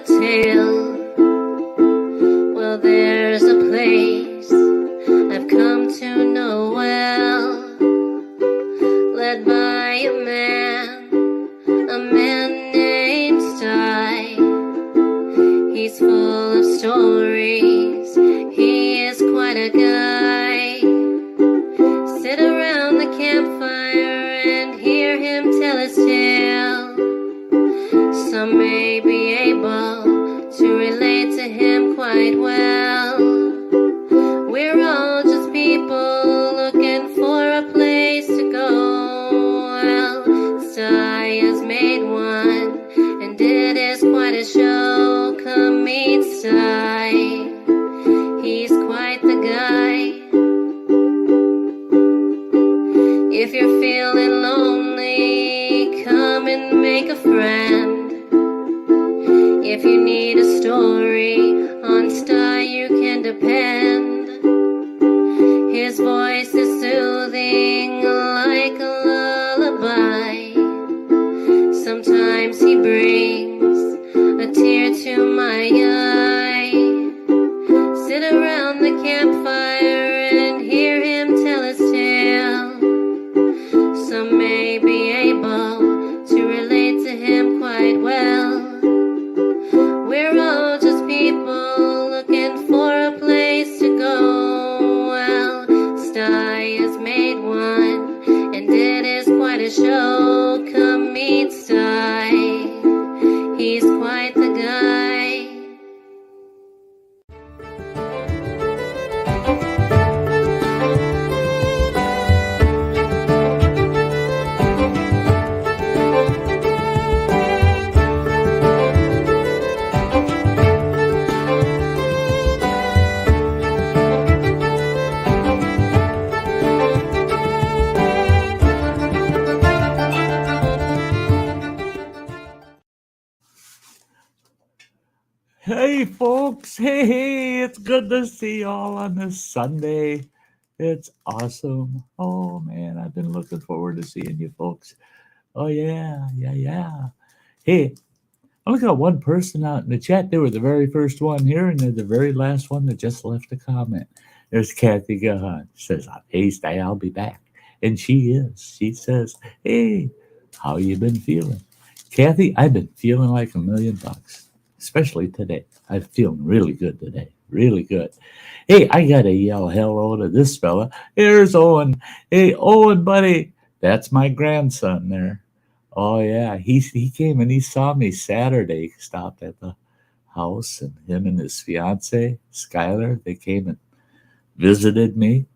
tale. Well, there's a place I've come to know well, led by a man named Sty. He's full of stories, he is quite a guy. Sit around the campfire and hear him tell his tale. Some may be able to relate to him quite well. We're all just people looking for a place to go. Well, Sty has made one, and it is quite a show. Come meet Sty, he's quite the guy. If you're feeling lonely, come and make a friend. If you need a story, on Sty you can depend. His voice is soothing like a lullaby. Sometimes he brings a tear to my eye. Sit around the campfire and hear him tell his tale. Some may be able to relate to him quite well. We're all just people looking for a place to go. Well, Sty has made one, and it is quite a show. Come meet Sty, he's quite the guy. Hey folks, hey, it's good to see y'all on this Sunday. It's awesome. Oh man, I've been looking forward to seeing you folks. Oh yeah. Hey, I only got one person out in the chat. They were the very first one here, and they're the very last one that just left a comment. There's Kathy Gahan. Says, hey Sty, I'll be back. And she is. She says, hey, how you been feeling? Kathy, I've been feeling like $1,000,000. Especially today. I'm feeling really good today. Really good. Hey, I got to yell hello to this fella. Here's Owen. Hey, Owen, buddy. That's my grandson there. Oh, yeah. He came and he saw me Saturday. Stopped at the house, and him and his fiance, Skylar, they came and visited me.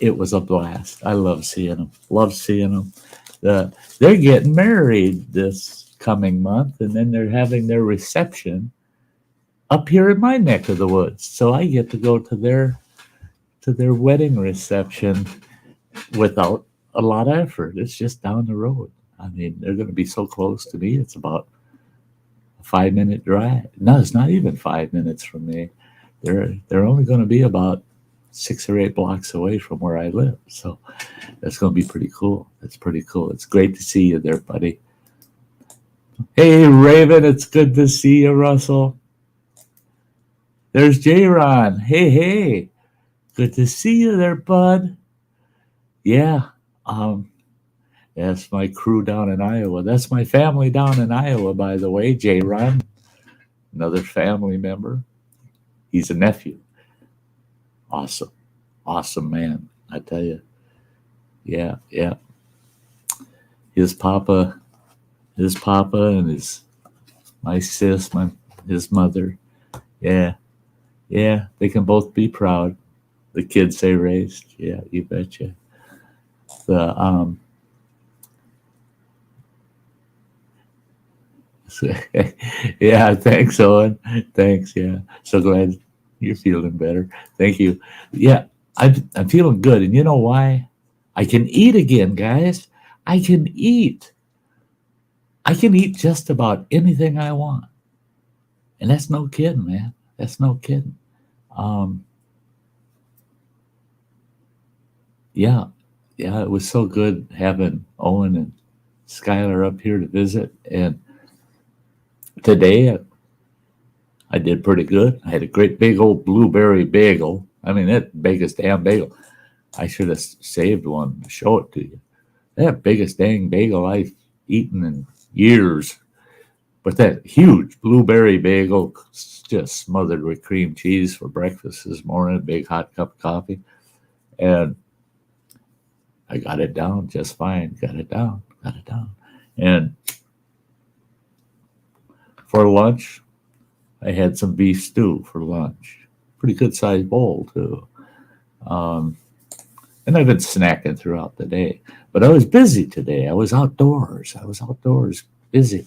It was a blast. I love seeing them. Love seeing them. They're getting married this coming month, and then they're having their reception up here in my neck of the woods. So I get to go to their wedding reception without a lot of effort. It's just down the road. I mean, they're going to be so close to me. It's about a 5-minute drive. No, it's not even 5 minutes from me. They're only going to be about 6 or 8 blocks away from where I live. So that's going to be pretty cool. That's pretty cool. It's great to see you there, buddy. Hey, Raven, it's good to see you, Russell. There's J-Ron. Hey. Good to see you there, bud. Yeah, that's my crew down in Iowa. That's my family down in Iowa, by the way, J-Ron. Another family member. He's a nephew. Awesome. Awesome man, I tell you. Yeah. His papa and my sis, his mother. Yeah, they can both be proud. The kids they raised. Yeah, you betcha. Yeah, thanks, Owen. Thanks, yeah. So glad you're feeling better. Thank you. Yeah, I'm feeling good. And you know why? I can eat again, guys. I can eat just about anything I want. And that's no kidding, man. That's no kidding. Yeah, it was so good having Owen and Skylar up here to visit. And today I did pretty good. I had a great big old blueberry bagel. I mean, that biggest damn bagel. I should have saved one to show it to you. That biggest dang bagel I've eaten in years. But that huge blueberry bagel just smothered with cream cheese for breakfast this morning, a big hot cup of coffee. And I got it down just fine. Got it down. And for lunch, I had some beef stew for lunch. Pretty good sized bowl, too. Um, and I've been snacking throughout the day. But I was busy today. I was outdoors. Busy.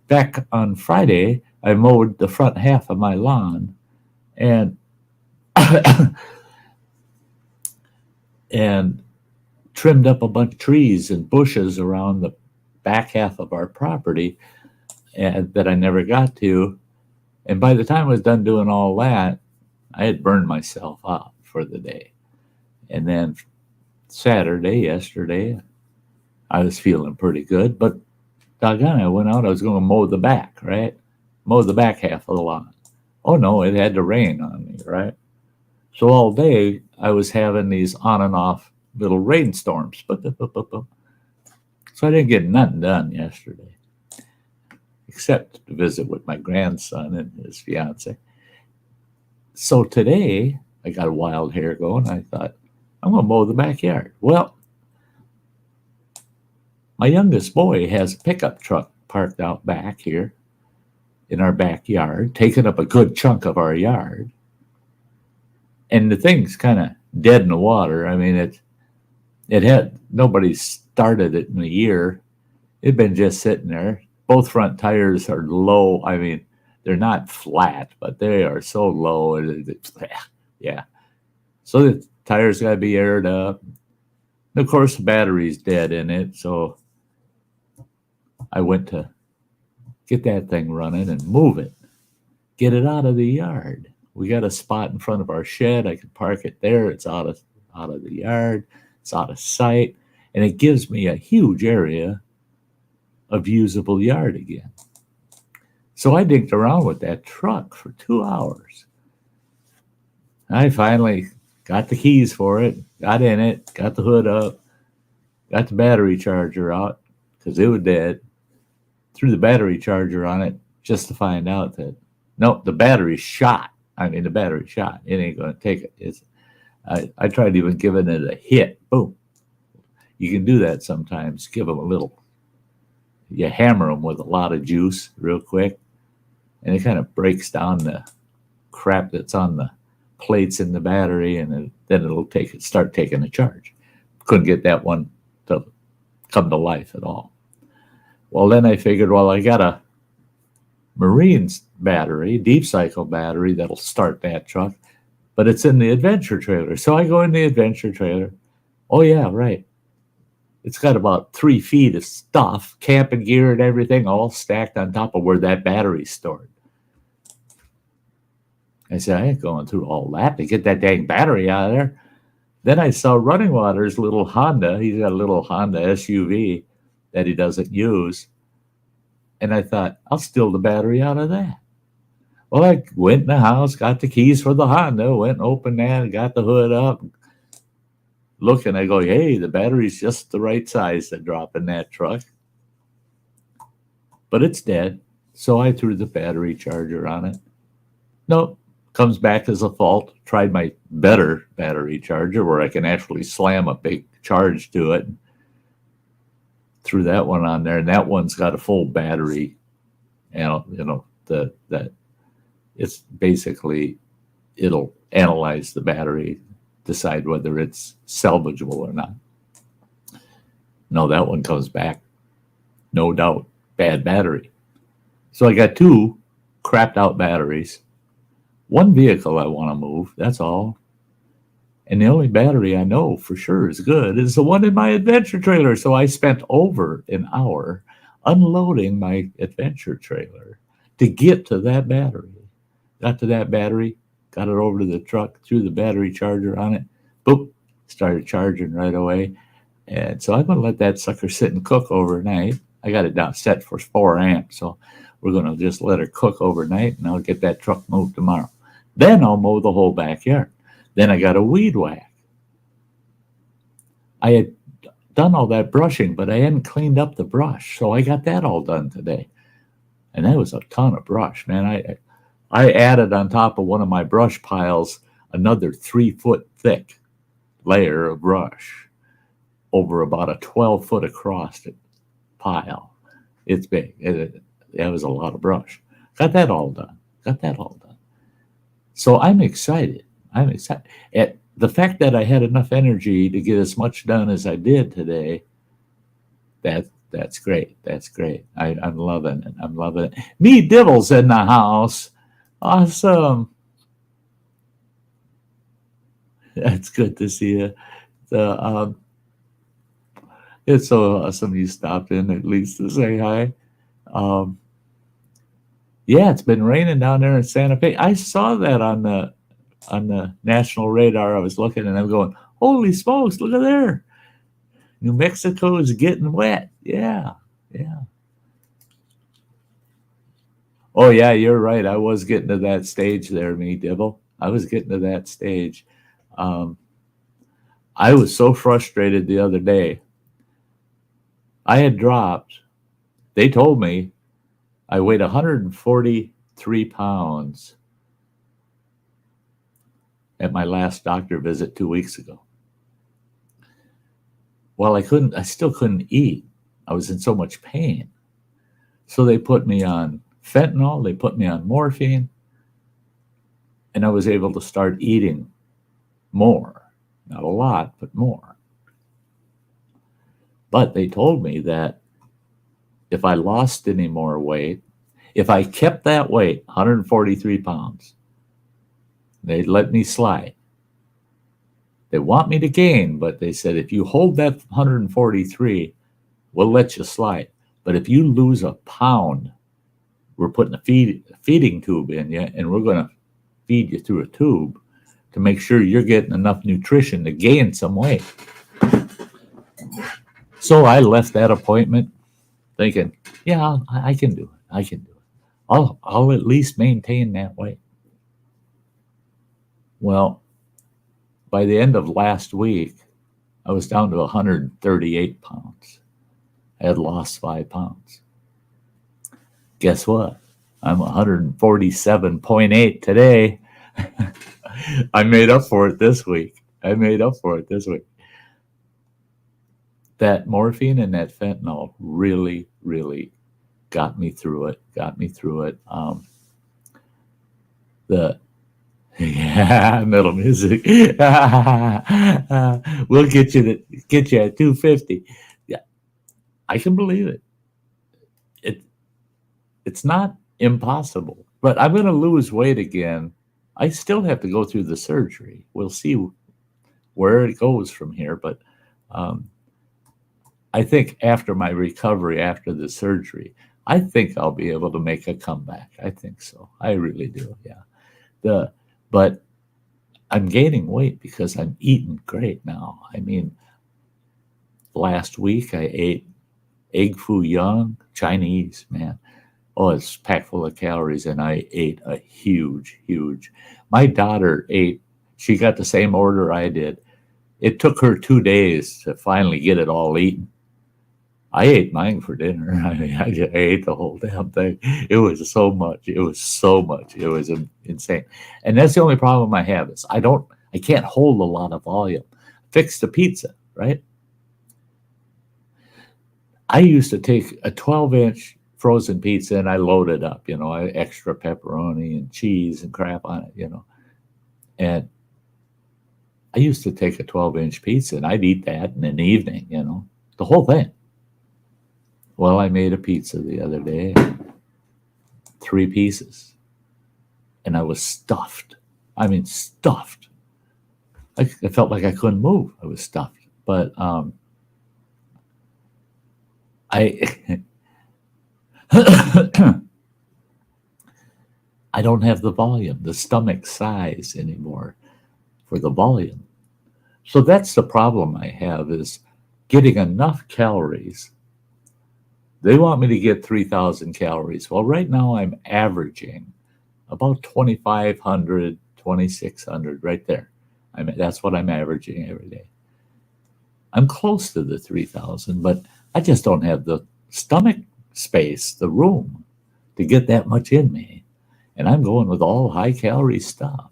Back on Friday, I mowed the front half of my lawn and and trimmed up a bunch of trees and bushes around the back half of our property and that I never got to. And by the time I was done doing all that, I had burned myself out for the day. And then yesterday, I was feeling pretty good, but doggone it, I went out, I was going to mow the back, right? Mow the back half of the lawn. Oh no, it had to rain on me, right? So all day I was having these on and off little rainstorms. So I didn't get nothing done yesterday, except to visit with my grandson and his fiance. So today I got a wild hair going. I thought, I'm going to mow the backyard. Well, my youngest boy has a pickup truck parked out back here in our backyard, taking up a good chunk of our yard. And the thing's kind of dead in the water. I mean, it had, nobody started it in a year. It'd been just sitting there. Both front tires are low. I mean, they're not flat, but they are so low. Yeah. So the tires got to be aired up. And of course, the battery's dead in it. So I went to get that thing running and move it, get it out of the yard. We got a spot in front of our shed. I can park it there. It's out of the yard. It's out of sight. And it gives me a huge area of usable yard again. So I dinked around with that truck for 2 hours. I finally got the keys for it, got in it, got the hood up, got the battery charger out because it was dead. Threw the battery charger on it just to find out that, no, the battery's shot. I mean, the battery's shot. It ain't going to take it. I tried even giving it a hit. Boom. You can do that sometimes. Give them a little, you hammer them with a lot of juice real quick, and it kind of breaks down the crap that's on the plates in the battery, and then it'll start taking a charge. Couldn't get that one to come to life at all. Well, then I figured, well, I got a Marine's battery, deep cycle battery that'll start that truck, but it's in the adventure trailer. So I go in the adventure trailer. Oh yeah, right. It's got about 3 feet of stuff, camping gear and everything, all stacked on top of where that battery's stored. I said, I ain't going through all that to get that dang battery out of there. Then I saw Running Water's little Honda. He's got a little Honda SUV that he doesn't use. And I thought, I'll steal the battery out of that. Well, I went in the house, got the keys for the Honda, went and opened that, and got the hood up. Looking, I go, hey, the battery's just the right size to drop in that truck. But it's dead. So I threw the battery charger on it. Nope. Comes back as a fault. Tried my better battery charger where I can actually slam a big charge to it. Threw that one on there, and that one's got a full battery. And that it's basically, it'll analyze the battery, decide whether it's salvageable or not. No, that one comes back, no doubt, bad battery. So I got 2 crapped out batteries. One vehicle I want to move, that's all. And the only battery I know for sure is good is the one in my adventure trailer. So I spent over an hour unloading my adventure trailer to get to that battery. Got to that battery, got it over to the truck, threw the battery charger on it, boop, started charging right away. And so I'm going to let that sucker sit and cook overnight. I got it down set for 4 amps, so we're going to just let her cook overnight, and I'll get that truck moved tomorrow. Then I'll mow the whole backyard. Then I got a weed whack. I had done all that brushing, but I hadn't cleaned up the brush, so I got that all done today. And that was a ton of brush, man. I added on top of one of my brush piles another 3-foot thick layer of brush over about a 12-foot across pile. It's big. That was a lot of brush. Got that all done. So I'm excited. At the fact that I had enough energy to get as much done as I did today, that's great. I'm loving it. Me Dibble's in the house. Awesome. That's good to see you. It's so awesome you stopped in at least to say hi. Yeah, it's been raining down there in Santa Fe. I saw that on the national radar. I was looking and I'm going, holy smokes, look at there. New Mexico is getting wet. Yeah. Oh, yeah, you're right. I was getting to that stage there, me Dibble. I was getting to that stage. I was so frustrated the other day. I had dropped. They told me I weighed 143 pounds at my last doctor visit 2 weeks ago. Well, I still couldn't eat. I was in so much pain. So they put me on fentanyl, they put me on morphine, and I was able to start eating more. Not a lot, but more. But they told me that if I lost any more weight, if I kept that weight, 143 pounds, they'd let me slide. They want me to gain, but they said, if you hold that 143, we'll let you slide. But if you lose a pound, we're putting a feeding tube in you, and we're going to feed you through a tube to make sure you're getting enough nutrition to gain some weight. So I left that appointment thinking, yeah, I can do it. I'll at least maintain that weight. Well, by the end of last week, I was down to 138 pounds. I had lost 5 pounds. Guess what? I'm 147.8 today. I made up for it this week. That morphine and that fentanyl really, really got me through it. Metal music. We'll get you at 250. Yeah, I can believe it. It's not impossible, but I'm going to lose weight again. I still have to go through the surgery. We'll see where it goes from here, but I think after my recovery, after the surgery, I think I'll be able to make a comeback. I think so. I really do. Yeah. But I'm gaining weight because I'm eating great now. I mean, last week I ate egg foo young, Chinese, man. Oh, it's packed full of calories, and I ate a huge. My daughter ate, she got the same order I did. It took her 2 days to finally get it all eaten. I ate mine for dinner. I ate the whole damn thing. It was so much. It was insane. And that's the only problem I have is I can't hold a lot of volume. Fix the pizza, right? I used to take a 12-inch frozen pizza and I loaded up, extra pepperoni and cheese and crap on it, And I used to take a 12-inch pizza and I'd eat that in an evening, the whole thing. Well, I made a pizza the other day, 3 pieces, and I was stuffed. I mean, stuffed. I felt like I couldn't move. I was stuffed. But I don't have the volume, the stomach size anymore for the volume. So that's the problem I have is getting enough calories They want me to get 3,000 calories. Well, right now I'm averaging about 2,500, 2,600 right there. That's what I'm averaging every day. I'm close to the 3,000, but I just don't have the stomach space, the room to get that much in me. And I'm going with all high calorie stuff.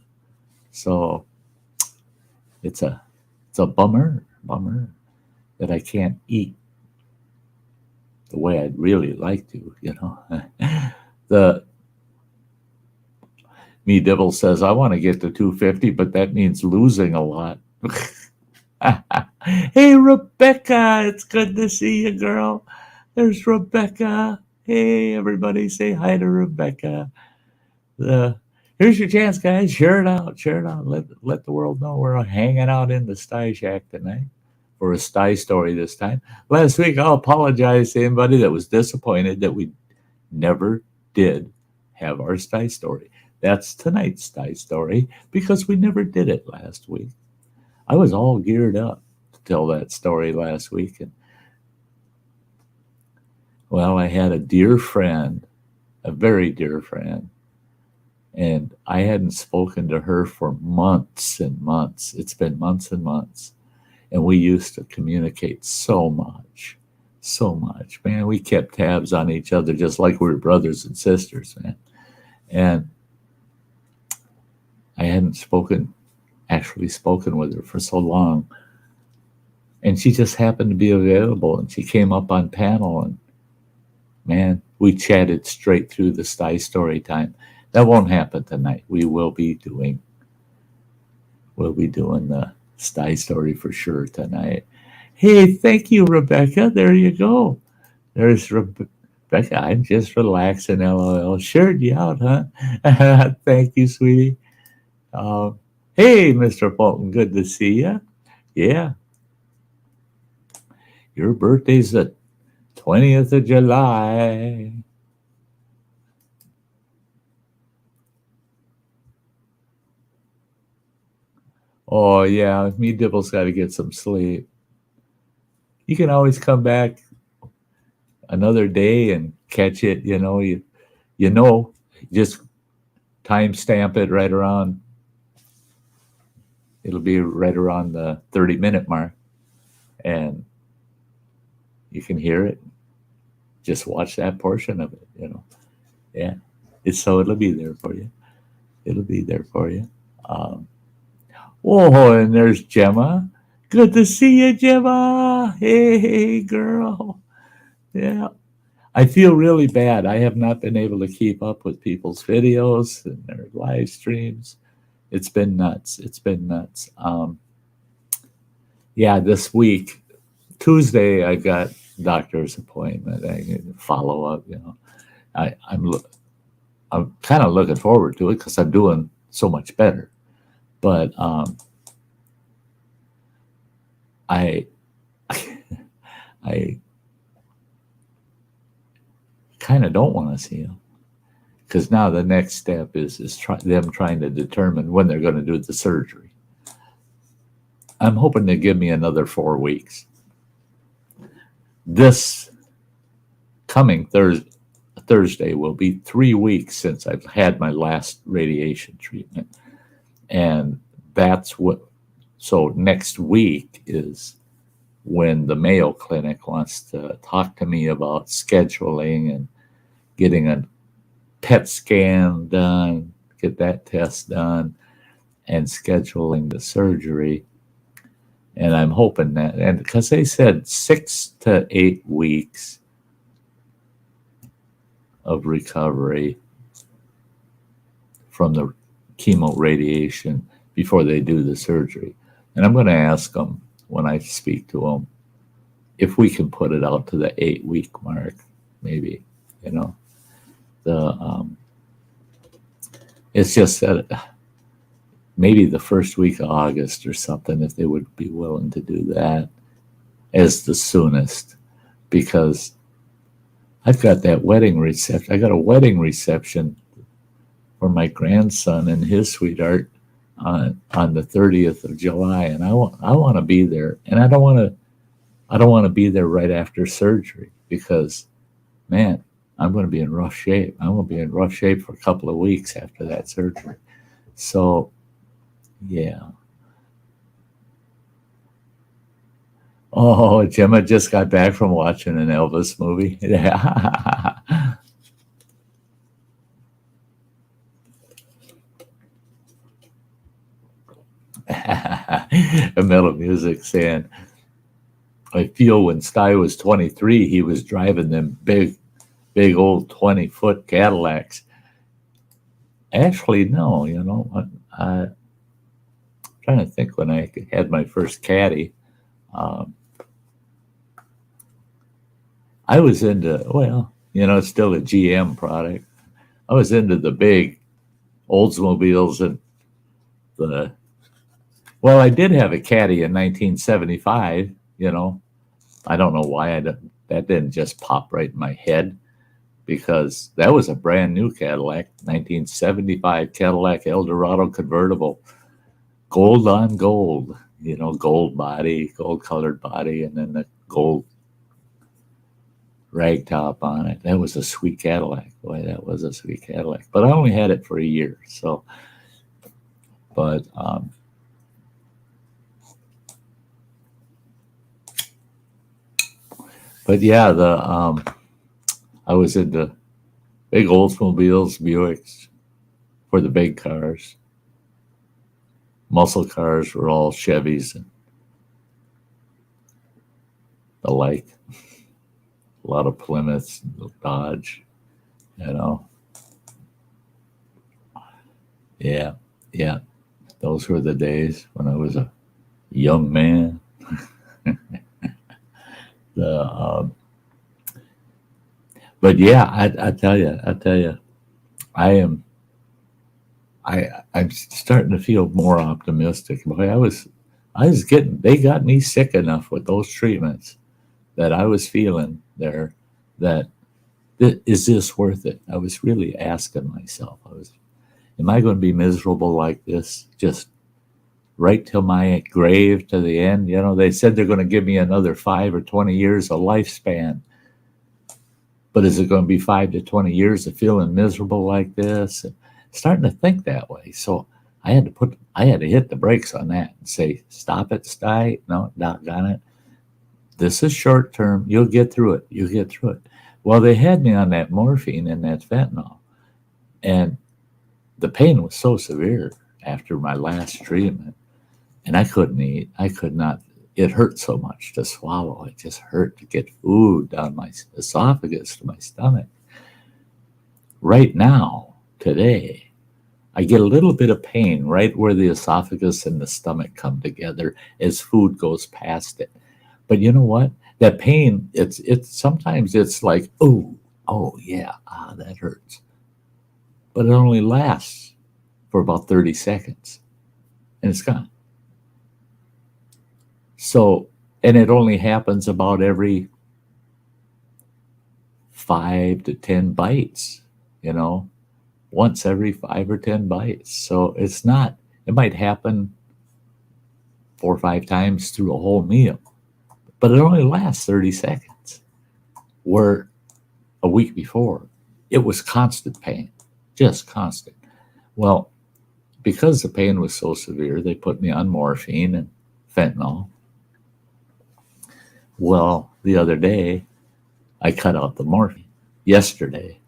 So it's a bummer that I can't eat the way I'd really like to, The Me Dibble says, I want to get to 250, but that means losing a lot. Hey, Rebecca, it's good to see you, girl. There's Rebecca. Hey, everybody, say hi to Rebecca. Here's your chance, guys. Share it out. Let the world know we're hanging out in the Sty Shack tonight for a Sty story this time. Last week, I'll apologize to anybody that was disappointed that we never did have our Sty story. That's tonight's Sty story because we never did it last week. I was all geared up to tell that story last week. And, well, I had a dear friend, a very dear friend, and I hadn't spoken to her for months and months. It's been months and months. And we used to communicate so much. Man, we kept tabs on each other just like we were brothers and sisters, man. And I hadn't actually spoken with her for so long. And she just happened to be available, and she came up on panel, and man, we chatted straight through the Sty story time. That won't happen tonight. We will be doing the Sty story for sure tonight. Hey, thank you, Rebecca. There you go. There's Rebecca. I'm just relaxing, LOL. Shared you out, huh? Thank you, sweetie. Hey, Mr. Fulton, good to see you. Yeah. Your birthday's the 20th of July. Oh, yeah, Me Dibble's got to get some sleep. You can always come back another day and catch it, just timestamp it right around. It'll be right around the 30-minute mark, and you can hear it. Just watch that portion of it, Yeah, it'll be there for you. Oh, and there's Gemma. Good to see you, Gemma. Hey, girl. Yeah. I feel really bad. I have not been able to keep up with people's videos and their live streams. It's been nuts. Yeah, this week, Tuesday, I got doctor's appointment. I need to follow up, I'm kind of looking forward to it because I'm doing so much better. But I kind of don't want to see them because now the next step is them trying to determine when they're going to do the surgery. I'm hoping they give me another 4 weeks. This coming Thursday will be 3 weeks since I've had my last radiation treatment. And so next week is when the Mayo Clinic wants to talk to me about scheduling and getting a PET scan done, get that test done, and scheduling the surgery. And I'm hoping that, and because they said 6 to 8 weeks of recovery from the chemo radiation before they do the surgery. And I'm going to ask them when I speak to them if we can put it out to the 8-week mark, maybe, it's just that maybe the first week of August or something, if they would be willing to do that as the soonest, because I've got that wedding reception. I got a wedding reception for my grandson and his sweetheart on the 30th of July, and I want to be there, and I don't want to be there right after surgery because man, I'm going to be in rough shape. I'm going to be in rough shape for a couple of weeks after that surgery. So, yeah. Oh, Gemma just got back from watching an Elvis movie. Yeah. A Mellow Music saying, I feel when Sty was 23, he was driving them big old 20-foot Cadillacs. Actually, no, I'm trying to think when I had my first caddy. Um, I was into, well, it's still a GM product. I was into the big Oldsmobiles and the, well, I did have a caddy in 1975, I don't know why that didn't just pop right in my head because that was a brand new Cadillac, 1975 Cadillac Eldorado convertible, gold on gold, gold body, gold colored body, and then the gold rag top on it. That was a sweet Cadillac. Boy, that was a sweet Cadillac. But I only had it for a year. So, but, yeah, I was into big Oldsmobiles, Buicks for the big cars. Muscle cars were all Chevys and the like. A lot of Plymouths, Dodge, Yeah, yeah. Those were the days when I was a young man. the But yeah, I tell you, I am. I'm starting to feel more optimistic. Boy, I was getting. They got me sick enough with those treatments that I was feeling there that is this worth it? I was really asking myself. Am I going to be miserable like this just right till my grave to the end? They said they're going to give me another 5 or 20 years of lifespan. But is it going to be 5 to 20 years of feeling miserable like this? And starting to think that way. So I had to hit the brakes on that and say, stop it, Sty. No, doggone it. This is short term. You'll get through it. You'll get through it. Well, they had me on that morphine and that fentanyl. And the pain was so severe after my last treatment. And I couldn't eat. I could not. It hurt so much to swallow. It just hurt to get food down my esophagus to my stomach. Right now, today, I get a little bit of pain right where the esophagus and the stomach come together as food goes past it. But you know what? That pain, it's sometimes it's like, oh yeah, that hurts. But it only lasts for about 30 seconds and it's gone. So, and it only happens about every 5 to 10 bites, once every 5 or 10 bites. So it might happen 4 or 5 times through a whole meal, but it only lasts 30 seconds. Where a week before, it was constant pain, just constant. Well, because the pain was so severe, they put me on morphine and fentanyl. Well, the other day, I cut out the morphine. Yesterday,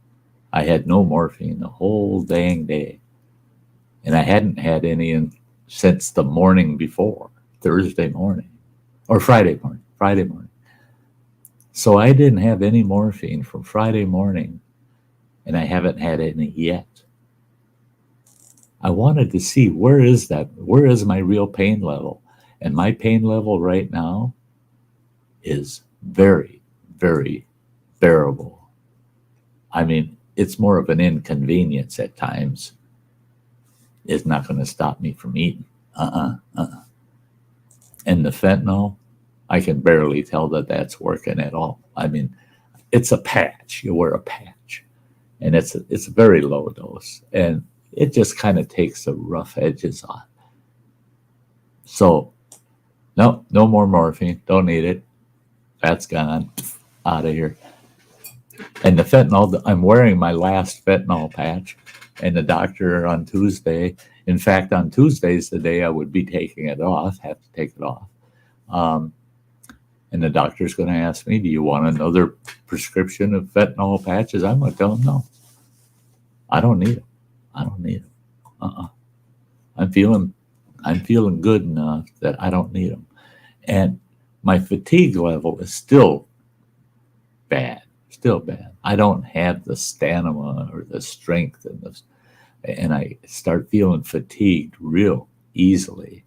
I had no morphine the whole dang day. And I hadn't had any since the morning before, Thursday morning, or Friday morning. So I didn't have any morphine from Friday morning, and I haven't had any yet. I wanted to see where is my real pain level? And my pain level right now is very, very bearable. I mean, it's more of an inconvenience at times. It's not going to stop me from eating. And the fentanyl, I can barely tell that that's working at all. I mean, it's a patch. You wear a patch, and it's a very low dose, and it just kind of takes the rough edges off. So, no more morphine. Don't need it. That's gone. Out of here. And the fentanyl, I'm wearing my last fentanyl patch, and the doctor on Tuesday, in fact, on Tuesday's the day I would be taking it off, have to take it off. Um, and the doctor's going to ask me, do you want another prescription of fentanyl patches? I'm going to tell him, no, I don't need them. I don't need them. I'm feeling good enough that I don't need them. And my fatigue level is still bad. I don't have the stamina or the strength and I start feeling fatigued real easily.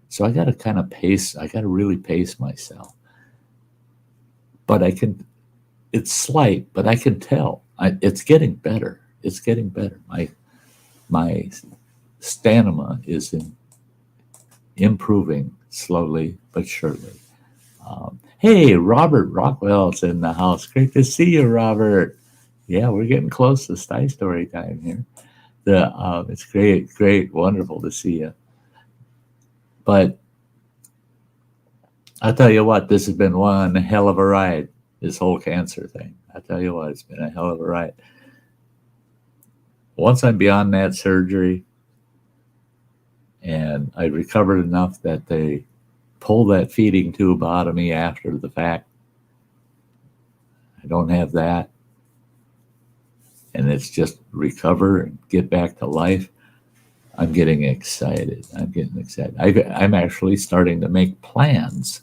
So I got to kind of pace. I got to really pace myself. But it's slight, but I can tell it's getting better. It's getting better. My stamina is improving slowly but surely. Hey, Robert Rockwell's in the house. Great to see you, Robert. Yeah, we're getting close to Sty Story time here. It's great, wonderful to see you. But I'll tell you what, this has been one hell of a ride, this whole cancer thing. I tell you what, it's been a hell of a ride. Once I'm beyond that surgery and I recovered enough that they pull that feeding tube out of me after the fact, I don't have that. And it's just recover and get back to life. I'm getting excited. I'm actually starting to make plans.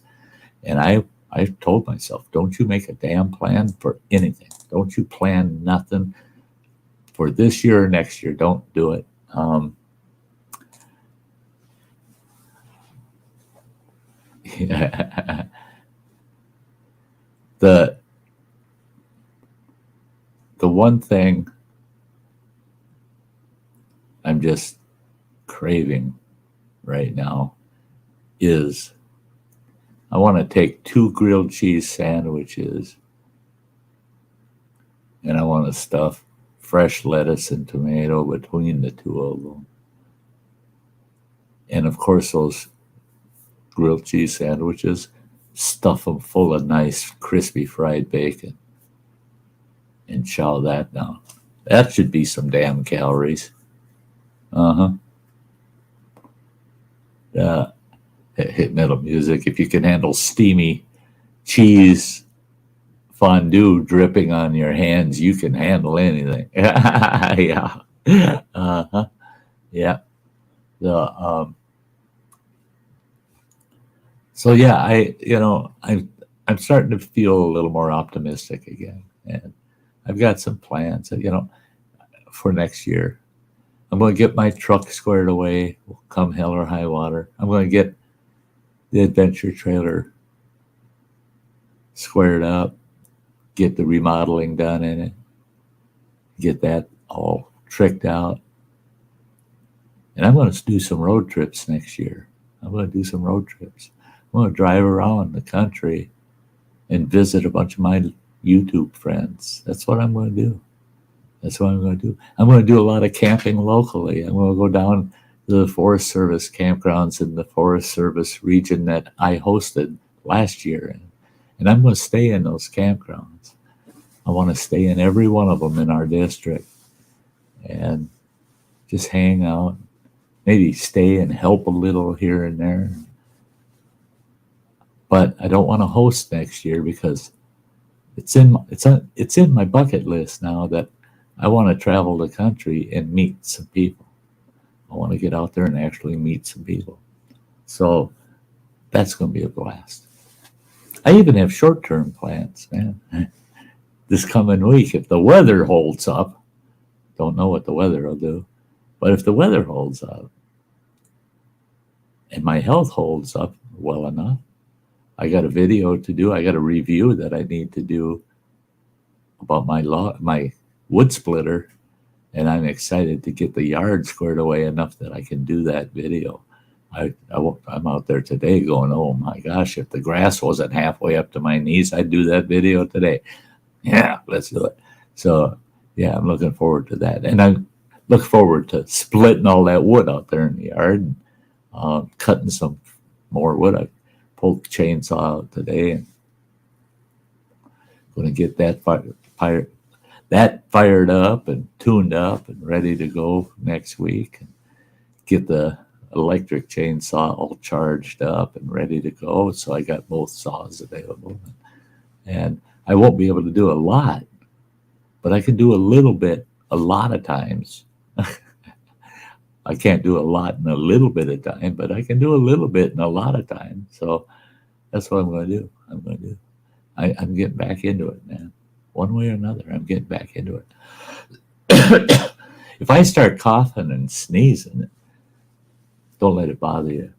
And I've told myself, don't you make a damn plan for anything. Don't you plan nothing for this year or next year. Don't do it. The one thing I'm just craving right now is I want to take 2 grilled cheese sandwiches and I want to stuff fresh lettuce and tomato between the 2 of them. And of course, those grilled cheese sandwiches, stuff them full of nice crispy fried bacon and chow that down. That should be some damn calories. Hit metal music. If you can handle steamy cheese fondue dripping on your hands, you can handle anything. Yeah. Yeah. So yeah, I'm starting to feel a little more optimistic again, and I've got some plans, for next year. I'm going to get my truck squared away, come hell or high water. I'm going to get the adventure trailer squared up, get the remodeling done in it, get that all tricked out. And I'm going to do some road trips next year. I'm going to drive around the country and visit a bunch of my YouTube friends. That's what I'm going to do. I'm going to do a lot of camping locally. I'm going to go down to the Forest Service campgrounds in the Forest Service region that I hosted last year. And I'm going to stay in those campgrounds. I want to stay in every one of them in our district and just hang out, maybe stay and help a little here and there. But I don't want to host next year because it's in my bucket list now that I want to travel the country and meet some people. I want to get out there and actually meet some people. So that's going to be a blast. I even have short-term plans, man. This coming week, if the weather holds up, don't know what the weather will do, but if the weather holds up and my health holds up well enough, I got a video to do. I got a review that I need to do about my wood splitter, and I'm excited to get the yard squared away enough that I can do that video. I'm out there today going, oh my gosh, if the grass wasn't halfway up to my knees, I'd do that video today. Yeah, let's do it. So yeah, I'm looking forward to that. And I look forward to splitting all that wood out there in the yard and cutting some more wood. I pulled the chainsaw out today and going to get that fired up and tuned up and ready to go next week. And get the electric chainsaw all charged up and ready to go. So I got both saws available. And I won't be able to do a lot, but I can do a little bit a lot of times. I can't do a lot in a little bit of time, but I can do a little bit in a lot of time. So that's what I'm going to do. I'm getting back into it, man. One way or another, I'm getting back into it. If I start coughing and sneezing, don't let it bother you.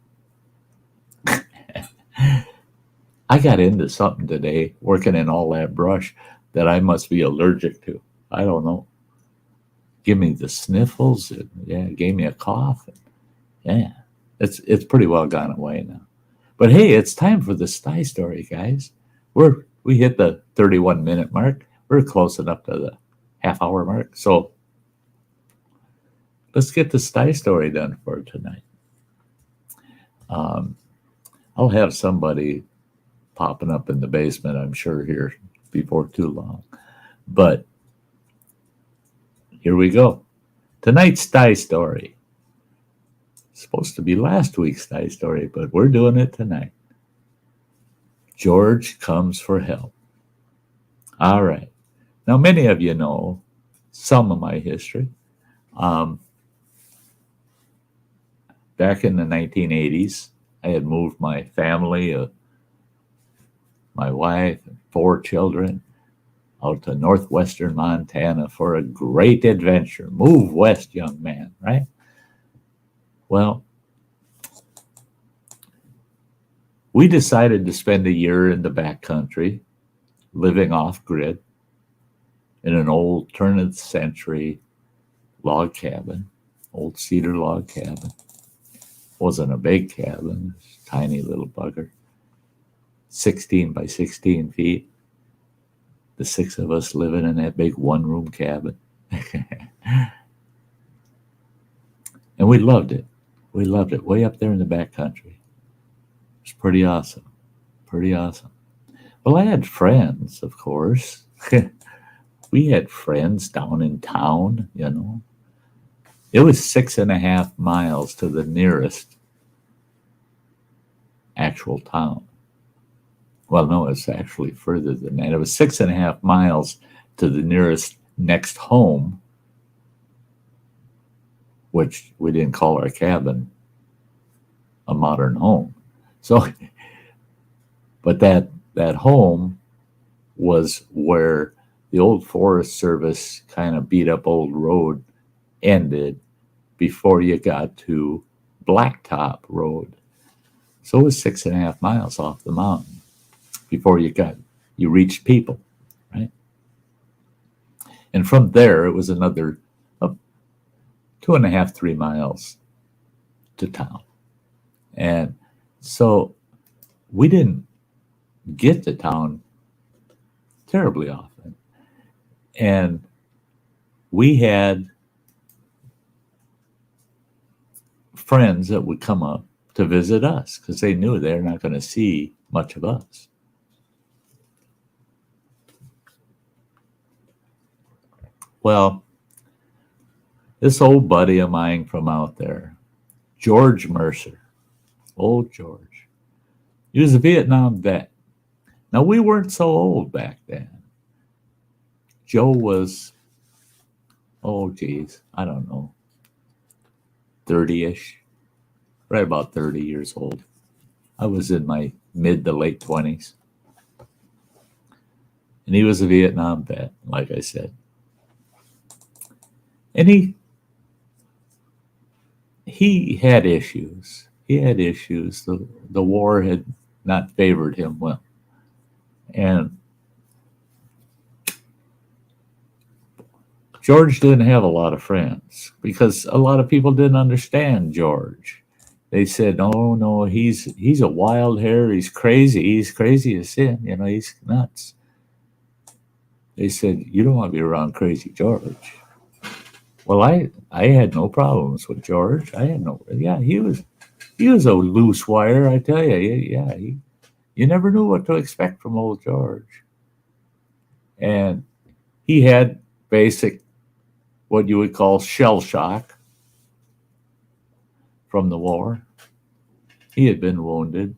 I got into something today, working in all that brush, that I must be allergic to. I don't know. Give me the sniffles. Gave me a cough. Yeah, it's pretty well gone away now. But hey, it's time for the Sty story, guys. We hit the 31-minute mark. We're close enough to the half-hour mark. So let's get the Sty story done for tonight. I'll have somebody popping up in the basement, I'm sure, here before too long. But here we go. Tonight's Sty story. It's supposed to be last week's Sty story, but we're doing it tonight. George comes for help. All right. Now, many of you know some of my history. Back in the 1980s, I had moved my family, my wife, and 4 children out to northwestern Montana for a great adventure. Move west, young man, right? Well, we decided to spend a year in the backcountry, living off-grid in an old turn-of-the-century log cabin, old cedar log cabin. Wasn't a big cabin, tiny little bugger, 16 by 16 feet. The 6 of us living in that big one-room cabin. And we loved it. We loved it way up there in the backcountry. It was pretty awesome. Pretty awesome. Well, I had friends, of course. We had friends down in town, you know. It was 6.5 miles to the nearest actual town. Well, no, it's actually further than that. It was 6.5 miles to the nearest next home, which we didn't call our cabin a modern home. So, but that home was where the old Forest Service kind of beat up old road ended before you got to Blacktop Road. So it was 6.5 miles off the mountain before you reached people, right? And from there, it was another 2.5, 3 miles to town. And so we didn't get to town terribly often. And we had friends that would come up to visit us because they knew they're not going to see much of us. Well, this old buddy of mine from out there, George Mercer, old George, he was a Vietnam vet. Now, we weren't so old back then. Joe was, I don't know, 30-ish, right about 30 years old. I was in my mid to late 20s. And he was a Vietnam vet, like I said. And he had issues. The war had not favored him well. And George didn't have a lot of friends because a lot of people didn't understand George. They said, no, he's a wild hare. He's crazy as sin. You know, he's nuts. They said, you don't want to be around crazy George. Well, I had no problems with George. He was a loose wire, I tell you. You never knew what to expect from old George. And He had basic, what you would call shell shock from the war. He had been wounded,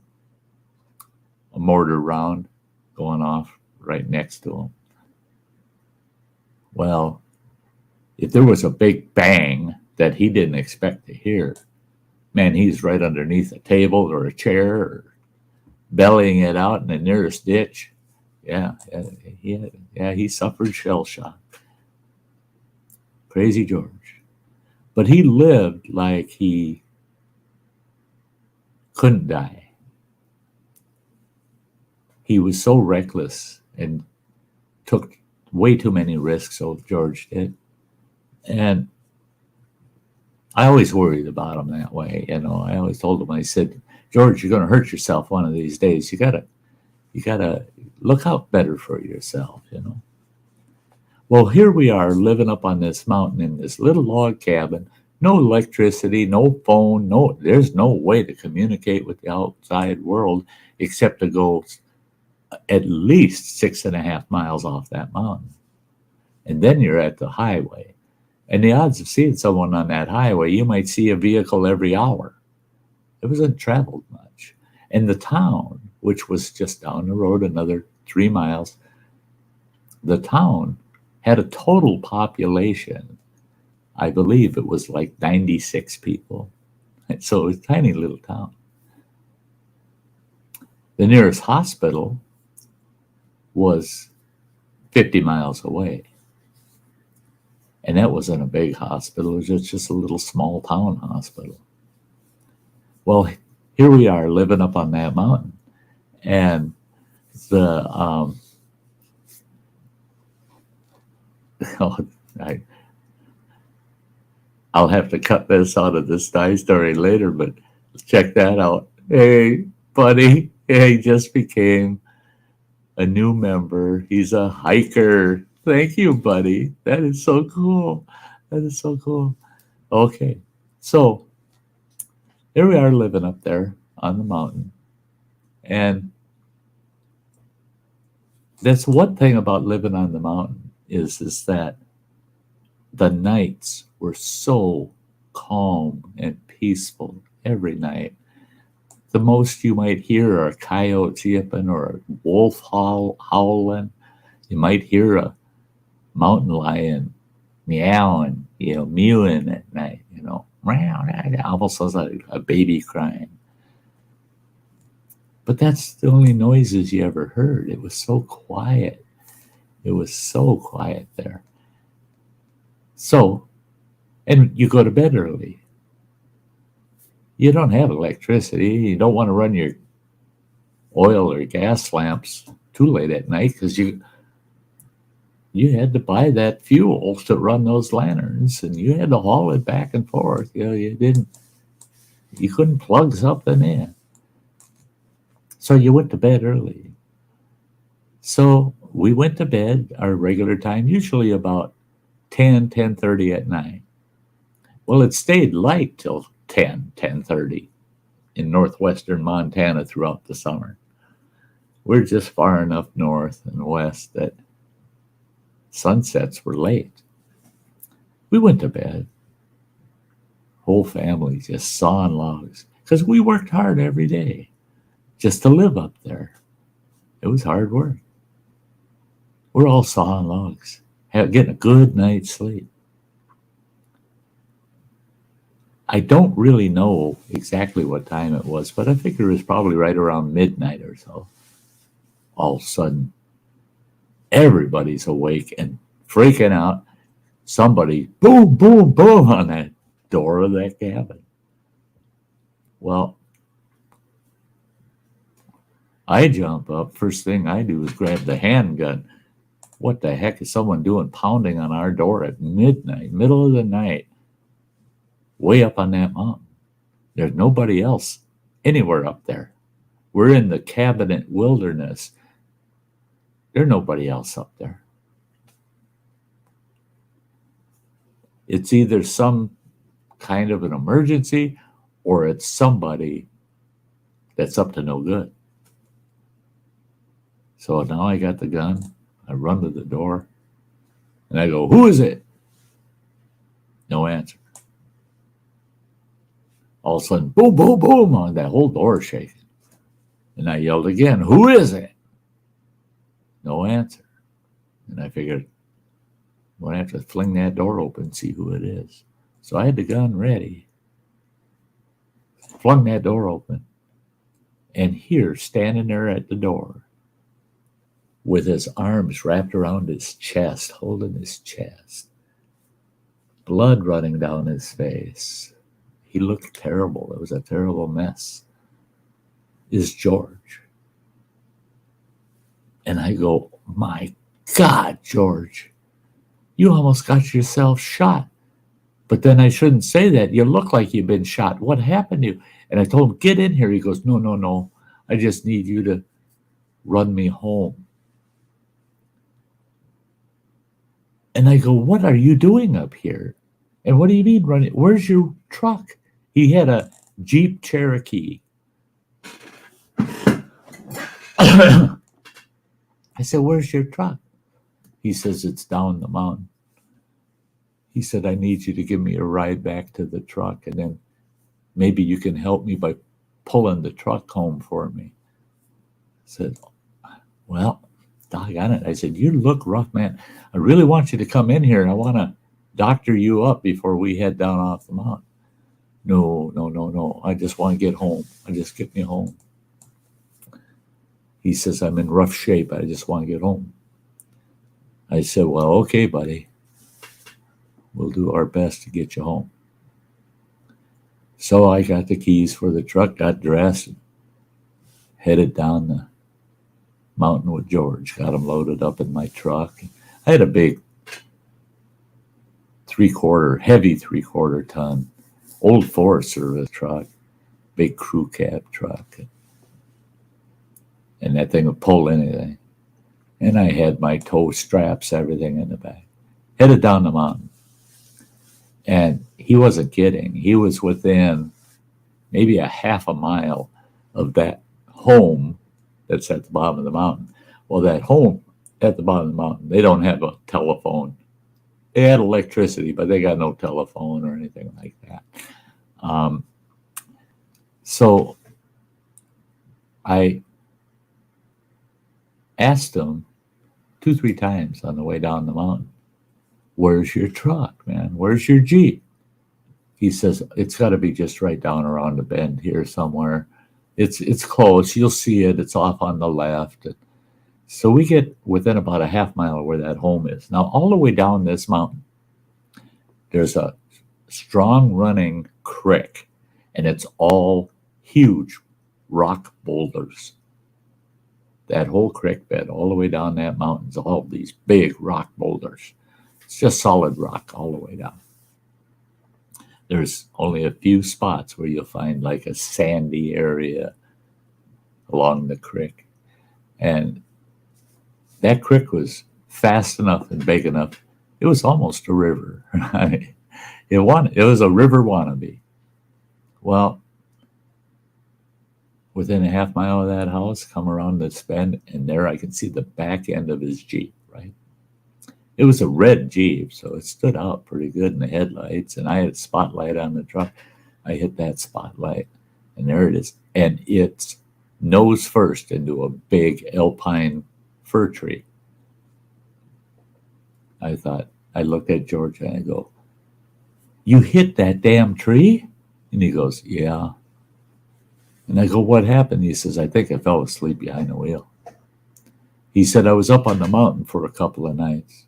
a mortar round going off right next to him. Well, if there was a big bang that he didn't expect to hear, man, he's right underneath a table or a chair or bellying it out in the nearest ditch. Yeah, he suffered shell shock. Crazy George. But he lived like he couldn't die. He was so reckless and took way too many risks, old George did. And I always worried about him that way. You know, I always told him, I said, George, you're going to hurt yourself one of these days. You gotta look out better for yourself, you know. Well, here we are living up on this mountain in this little log cabin, no electricity, no phone, there's no way to communicate with the outside world except to go at least 6.5 miles off that mountain. And then you're at the highway. And the odds of seeing someone on that highway, you might see a vehicle every hour. It wasn't traveled much. And the town, which was just down the road another 3 miles, the town had a total population, I believe it was like 96 people. And so it was a tiny little town. The nearest hospital was 50 miles away. And that wasn't a big hospital. It was just a little small town hospital. Well, here we are living up on that mountain. And I'll have to cut this out of the Sty story later, but check that out. Hey, buddy, he just became a new member. He's a hiker. Thank you, buddy. That is so cool. That is so cool. Okay, so here we are living up there on the mountain. And that's one thing about living on the mountain is that the nights were so calm and peaceful every night. The most you might hear are coyotes yipping or a wolf howling. You might hear a mountain lion meowing, mewing at night, It almost sounds like a baby crying. But that's the only noises you ever heard. It was so quiet. It was so quiet there. So, and you go to bed early. You don't have electricity. You don't want to run your oil or gas lamps too late at night because you had to buy that fuel to run those lanterns, and you had to haul it back and forth. You couldn't plug something in. So you went to bed early. So we went to bed our regular time, usually about 10:30 at night. Well, it stayed light till 10:30 in northwestern Montana throughout the summer. We're just far enough north and west that sunsets were late. We went to bed. Whole family just sawing logs because we worked hard every day just to live up there. It was hard work. We're all sawing logs, getting a good night's sleep. I don't really know exactly what time it was, but I figure it was probably right around midnight or so. All of a sudden, everybody's awake and freaking out. Somebody, boom, boom, boom, on that door of that cabin. Well, I jump up. First thing I do is grab the handgun. What the heck is someone doing pounding on our door at midnight, middle of the night, way up on that mountain? There's nobody else anywhere up there. We're in the Cabinet Wilderness. There's nobody else up there. It's either some kind of an emergency or it's somebody that's up to no good. So now I got the gun. I run to the door. And I go, who is it? No answer. All of a sudden, boom, boom, boom, that whole door shaking. And I yelled again, who is it? No answer. And I figured, I'm going to have to fling that door open and see who it is. So I had the gun ready. Flung that door open. And here, standing there at the door, with his arms wrapped around his chest, holding his chest, blood running down his face. He looked terrible. It was a terrible mess. Is George. And I go, my God, George, you almost got yourself shot. But then I shouldn't say that. You look like you've been shot. What happened to you? And I told him, get in here. He goes, no. I just need you to run me home. And I go, what are you doing up here? And what do you mean running? Where's your truck? He had a Jeep Cherokee. I said, where's your truck? He says, it's down the mountain. He said, I need you to give me a ride back to the truck, and then maybe you can help me by pulling the truck home for me. I said, well, doggone it. I said, you look rough, man. I really want you to come in here, and I want to doctor you up before we head down off the mountain. No. I just want to get home. Just get me home. He says, I'm in rough shape. I just want to get home. I said, well, okay, buddy. We'll do our best to get you home. So I got the keys for the truck, got dressed, and headed down the mountain with George. Got him loaded up in my truck. I had a big heavy three-quarter ton, old Forest Service truck, big crew cab truck. And that thing would pull anything. And I had my tow straps, everything in the back. Headed down the mountain. And he wasn't kidding. He was within maybe a half a mile of that home that's at the bottom of the mountain. Well, that home at the bottom of the mountain, they don't have a telephone. They had electricity, but they got no telephone or anything like that. So I asked him 2-3 times on the way down the mountain, where's your truck, man? Where's your Jeep? He says, it's got to be just right down around the bend here somewhere. It's close. You'll see it. It's off on the left. So we get within about a half mile of where that home is. Now, all the way down this mountain, there's a strong running creek, and it's all huge rock boulders. That whole creek bed all the way down that mountain is all these big rock boulders. It's just solid rock all the way down. There's only a few spots where you'll find like a sandy area along the creek. And that creek was fast enough and big enough. It was almost a river. It was a river wannabe. Well, within a half mile of that house, come around this bend, and there I can see the back end of his Jeep, right? It was a red Jeep, so it stood out pretty good in the headlights, and I had a spotlight on the truck. I hit that spotlight, and there it is. And it's nose first into a big alpine fir tree. I looked at George and I go, you hit that damn tree? And he goes, yeah. And I go, what happened? He says, I think I fell asleep behind the wheel. He said, I was up on the mountain for a couple of nights.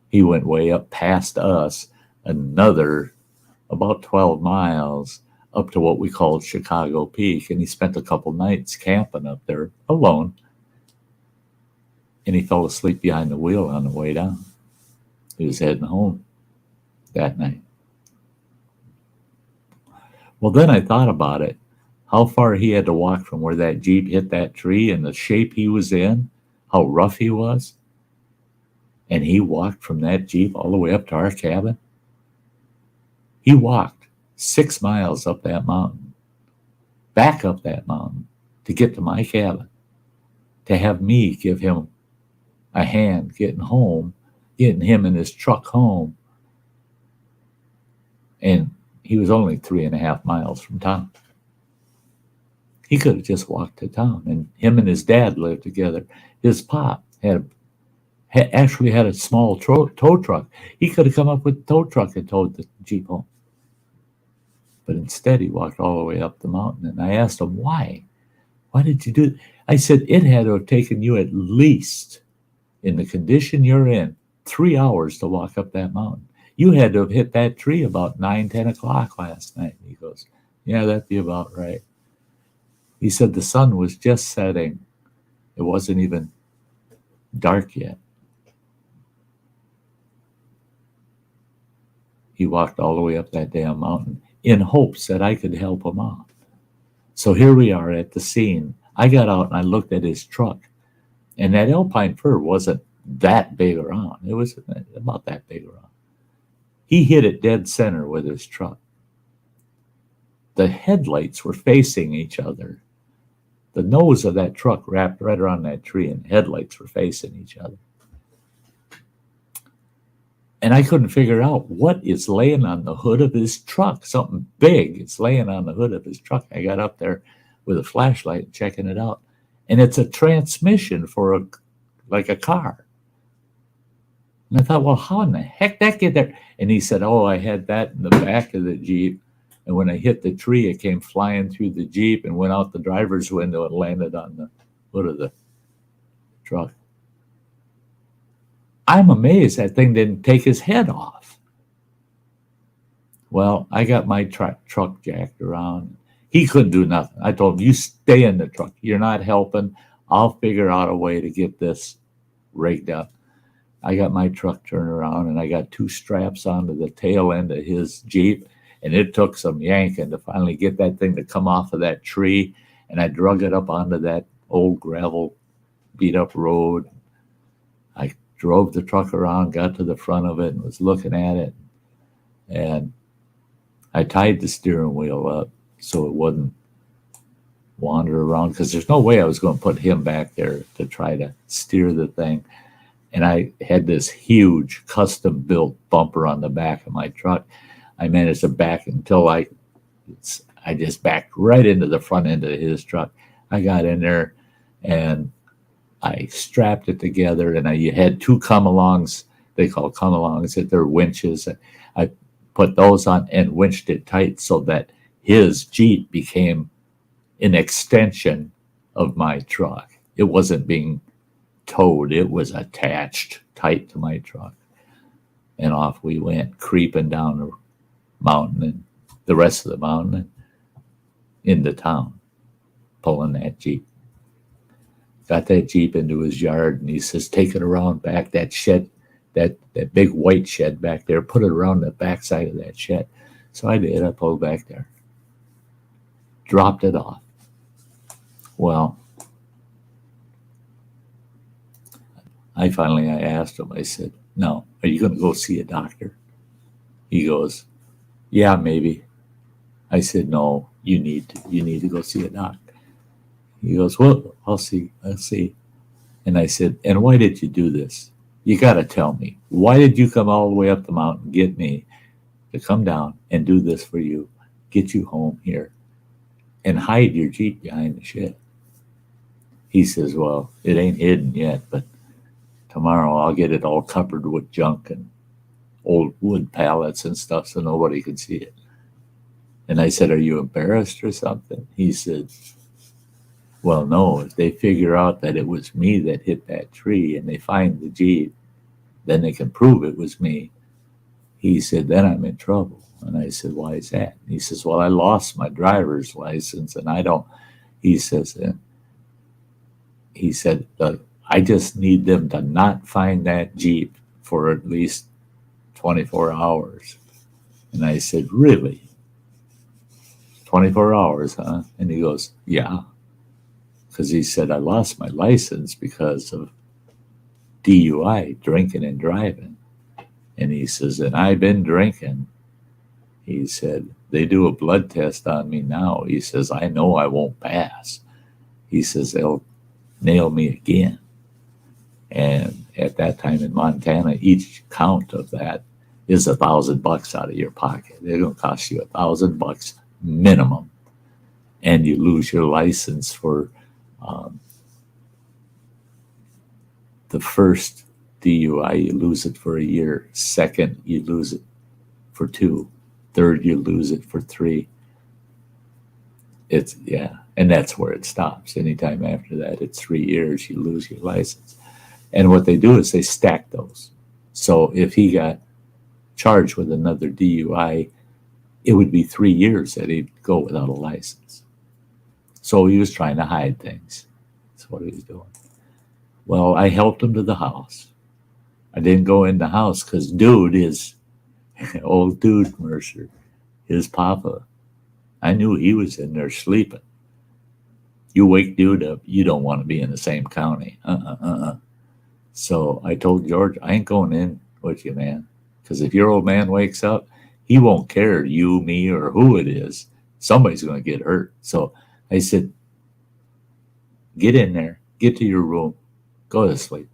He went way up past us, another about 12 miles up to what we called Chicago Peak. And he spent a couple nights camping up there alone. And he fell asleep behind the wheel on the way down. He was heading home that night. Well, then I thought about it. How far he had to walk from where that Jeep hit that tree and the shape he was in, how rough he was. And he walked from that Jeep all the way up to our cabin. He walked 6 miles up that mountain, back up that mountain to get to my cabin, to have me give him a hand getting home getting him in his truck home. And he was only 3.5 miles from town. He could have just walked to town. And him and his dad lived together. His pop actually had a small tow truck. He could have come up with a tow truck and towed the Jeep home. But instead, he walked all the way up the mountain. And I asked him, why? Why did you do it? I said, it had to have taken you at least, in the condition you're in, 3 hours to walk up that mountain. You had to have hit that tree about 9, 10 o'clock last night. He goes, yeah, that'd be about right. He said the sun was just setting. It wasn't even dark yet. He walked all the way up that damn mountain in hopes that I could help him out. So here we are at the scene. I got out and I looked at his truck. And that alpine fir wasn't that big around. It was about that big around. He hit it dead center with his truck. The headlights were facing each other. The nose of that truck wrapped right around that tree, and the headlights were facing each other. And I couldn't figure out what is laying on the hood of his truck. Something big is laying on the hood of his truck. I got up there with a flashlight and checking it out. And it's a transmission for like a car. And I thought, well, how in the heck that get there? And he said, oh, I had that in the back of the Jeep. And when I hit the tree, it came flying through the Jeep and went out the driver's window and landed on the hood of the truck. I'm amazed that thing didn't take his head off. Well, I got my truck jacked around. He couldn't do nothing. I told him, you stay in the truck. You're not helping. I'll figure out a way to get this rigged up. I got my truck turned around, and I got 2 straps onto the tail end of his Jeep, and it took some yanking to finally get that thing to come off of that tree, and I drug it up onto that old gravel beat-up road. I drove the truck around, got to the front of it, and was looking at it, and I tied the steering wheel up so it wouldn't wander around, because there's no way I was going to put him back there to try to steer the thing. And I had this huge custom-built bumper on the back of my truck. I managed to back until I just backed right into the front end of his truck. I got in there, and I strapped it together, and I had 2 come-alongs. They call come-alongs that they're winches. I put those on and winched it tight so that his Jeep became an extension of my truck. It wasn't being towed. It was attached tight to my truck. And off we went, creeping down the mountain and the rest of the mountain and into town, pulling that Jeep. Got that Jeep into his yard, and he says, take it around back, that shed, that big white shed back there, put it around the backside of that shed. So I did. I pulled back there, dropped it off. Well, I asked him, I said, no, are you going to go see a doctor? He goes, yeah, maybe. I said, no, you need to go see a doctor. He goes, well, I'll see. And I said, and why did you do this? You got to tell me. Why did you come all the way up the mountain, get me to come down and do this for you, get you home here, and hide your Jeep behind the shed? He says, well, it ain't hidden yet, but tomorrow I'll get it all covered with junk and old wood pallets and stuff so nobody can see it. And I said, are you embarrassed or something? He said, well, no, if they figure out that it was me that hit that tree and they find the Jeep, then they can prove it was me. He said, then I'm in trouble. And I said, why is that? And he says, well, I lost my driver's license, and I don't, he said, I just need them to not find that Jeep for at least 24 hours. And I said, really? 24 hours, huh? And he goes, yeah. Because he said, I lost my license because of DUI, drinking and driving. And he says, and I've been drinking. He said, they do a blood test on me now. He says, I know I won't pass. He says, they'll nail me again. And at that time in Montana, each count of that is $1,000 out of your pocket. They're going to cost you $1,000 minimum, and you lose your license for the first DUI. You lose it for a year. Second, you lose it for 2. Third, you lose it for 3. It's and that's where it stops. Anytime after that, it's 3 years, you lose your license. And what they do is they stack those. So if he got charged with another DUI, it would be 3 years that he'd go without a license. So he was trying to hide things. That's what he was doing. Well, I helped him to the house. I didn't go in the house because dude is old dude Mercer, his papa. I knew he was in there sleeping. You wake dude up, you don't want to be in the same county. So I told George, I ain't going in with you, man. Because if your old man wakes up, he won't care, you, me, or who it is. Somebody's going to get hurt. So I said, get in there, get to your room, go to sleep,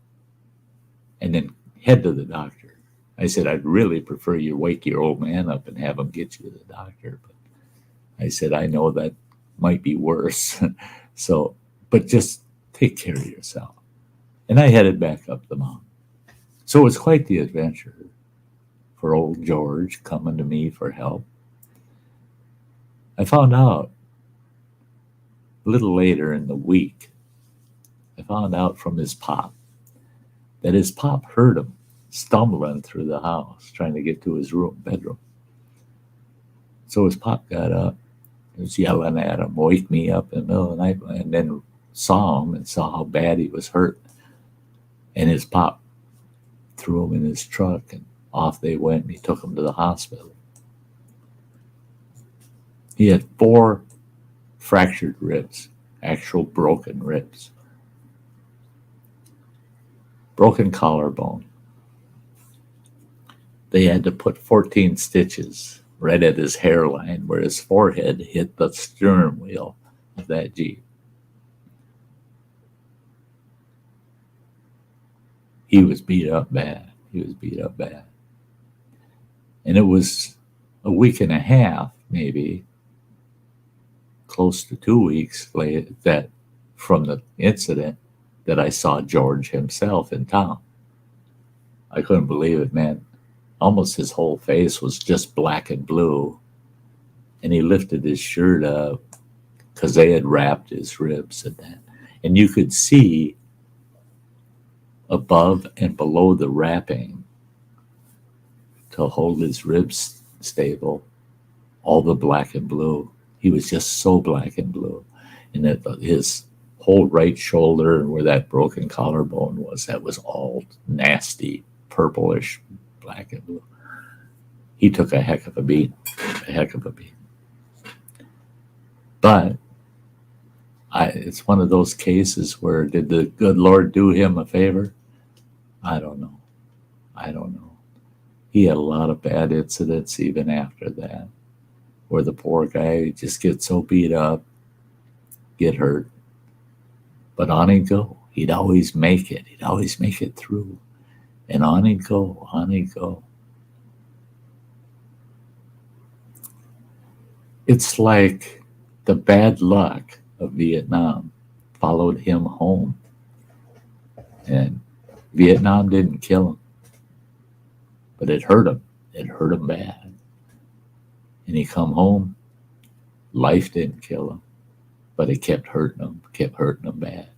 and then head to the doctor. I said, I'd really prefer you wake your old man up and have him get you to the doctor. But I said, I know that might be worse. So, but just take care of yourself. And I headed back up the mountain. So it was quite the adventure for old George coming to me for help. I found out a little later in the week, I found out from his pop that his pop heard him stumbling through the house, trying to get to his bedroom. So his pop got up, was yelling at him, wake me up in the middle of the night, and then saw him and saw how bad he was hurt. And his pop threw him in his truck, and off they went, and he took him to the hospital. He had 4 fractured ribs, actual broken ribs. Broken collarbone. They had to put 14 stitches right at his hairline where his forehead hit the steering wheel of that Jeep. He was beat up bad. And it was a week and a half, maybe, close to 2 weeks later, that from the incident, that I saw George himself in town. I couldn't believe it, man. Almost his whole face was just black and blue. And he lifted his shirt up because they had wrapped his ribs and that. And you could see above and below the wrapping to hold his ribs stable, all the black and blue. He was just so black and blue. And that his whole right shoulder and where that broken collarbone was, that was all nasty, purplish, black and blue. He took a heck of a beat. But it's one of those cases where, did the good Lord do him a favor? I don't know. He had a lot of bad incidents even after that, where the poor guy just gets so beat up, get hurt. But on he'd go. He'd always make it. He'd always make it through. And on he'd go. It's like the bad luck of Vietnam followed him home. And Vietnam didn't kill him, but it hurt him. It hurt him bad. And he come home, life didn't kill him, but it kept hurting him bad.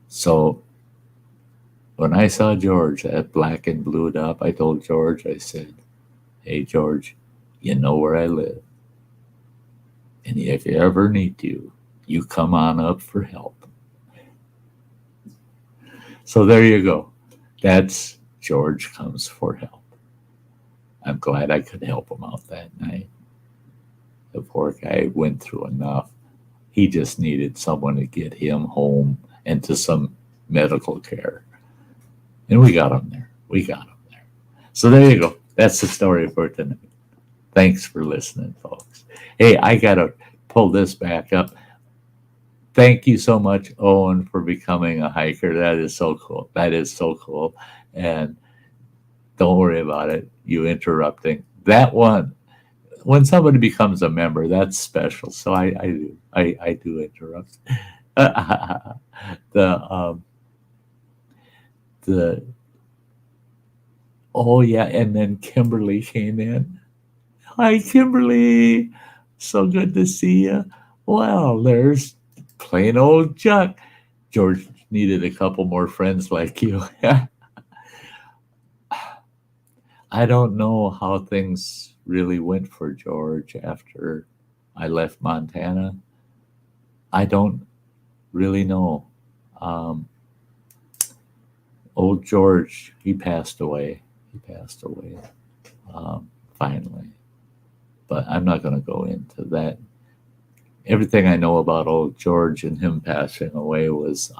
So when I saw George, that black and blued up, I told George, I said, hey, George, you know where I live. And if you ever need to, you come on up for help. So there you go. That's George Comes for Help. I'm glad I could help him out that night. The poor guy went through enough. He just needed someone to get him home and to some medical care. And we got him there. So there you go. That's the story for tonight. Thanks for listening, folks. Hey, I got to pull this back up. thank you so much, Owen, for becoming a hiker. That is so cool. That is so cool. And don't worry about it. You interrupting that one. When somebody becomes a member, that's special. So I do interrupt. the the oh yeah, and then Kimberly came in. Hi, Kimberly. So good to see you. Well, there's plain old Chuck. George needed a couple more friends like you. I don't know how things really went for George after I left Montana. I don't really know. Um, old George, he passed away. He passed away finally. But I'm not going to go into that. Everything I know about old George and him passing away was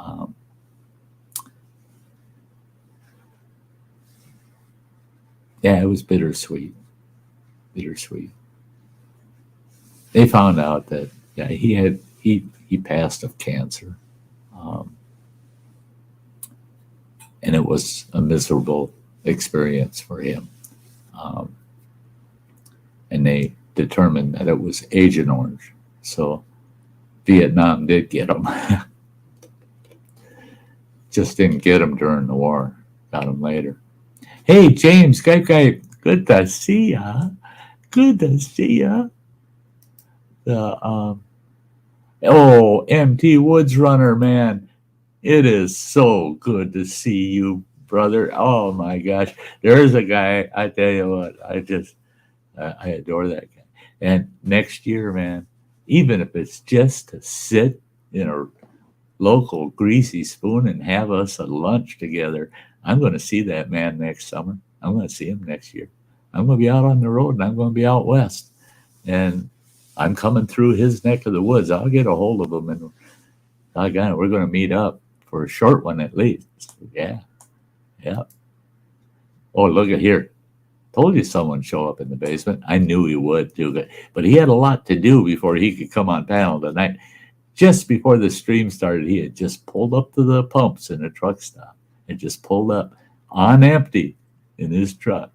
yeah, it was bittersweet. Bittersweet. They found out that yeah, he passed of cancer, um, and it was a miserable experience for him. Um, and they determined that it was Agent Orange. So Vietnam did get him. Just didn't get him during the war. Got him later. Hey, James, guy, good to see ya. Good to see ya. The oh, MT Woods Runner, man, it is so good to see you, brother. Oh my gosh, there's a guy. I tell you what, I adore that guy. And next year, man, even if it's just to sit in a local greasy spoon and have us a lunch together, I'm going to see that man next summer. I'm going to see him next year. I'm going to be out on the road and I'm going to be out west. And I'm coming through his neck of the woods. I'll get a hold of him and doggone it, we're going to meet up for a short one at least. Yeah. Yeah. Oh, look at here. Told you someone show up in the basement. I knew he would too, but he had a lot to do before he could come on panel tonight. Just before the stream started, he had just pulled up to the pumps in a truck stop and just pulled up on empty in his truck.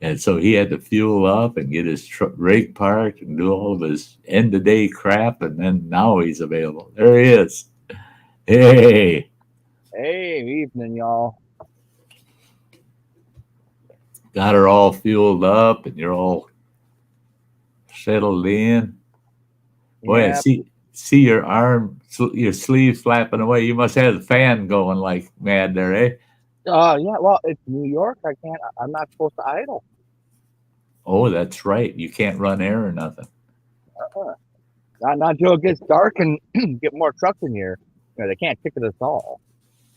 And so he had to fuel up and get his rig parked and do all of his end of day crap. And then now he's available. There he is. Hey. Hey, evening, y'all. Got her all fueled up and you're all settled in. Boy, Yep. I see your arm, your sleeve flapping away. You must have the fan going like mad there, eh? Yeah. Well, it's New York. I'm not supposed to idle. Oh, that's right. You can't run air or nothing. Not until it gets dark and get more trucks in here. They can't ticket us all.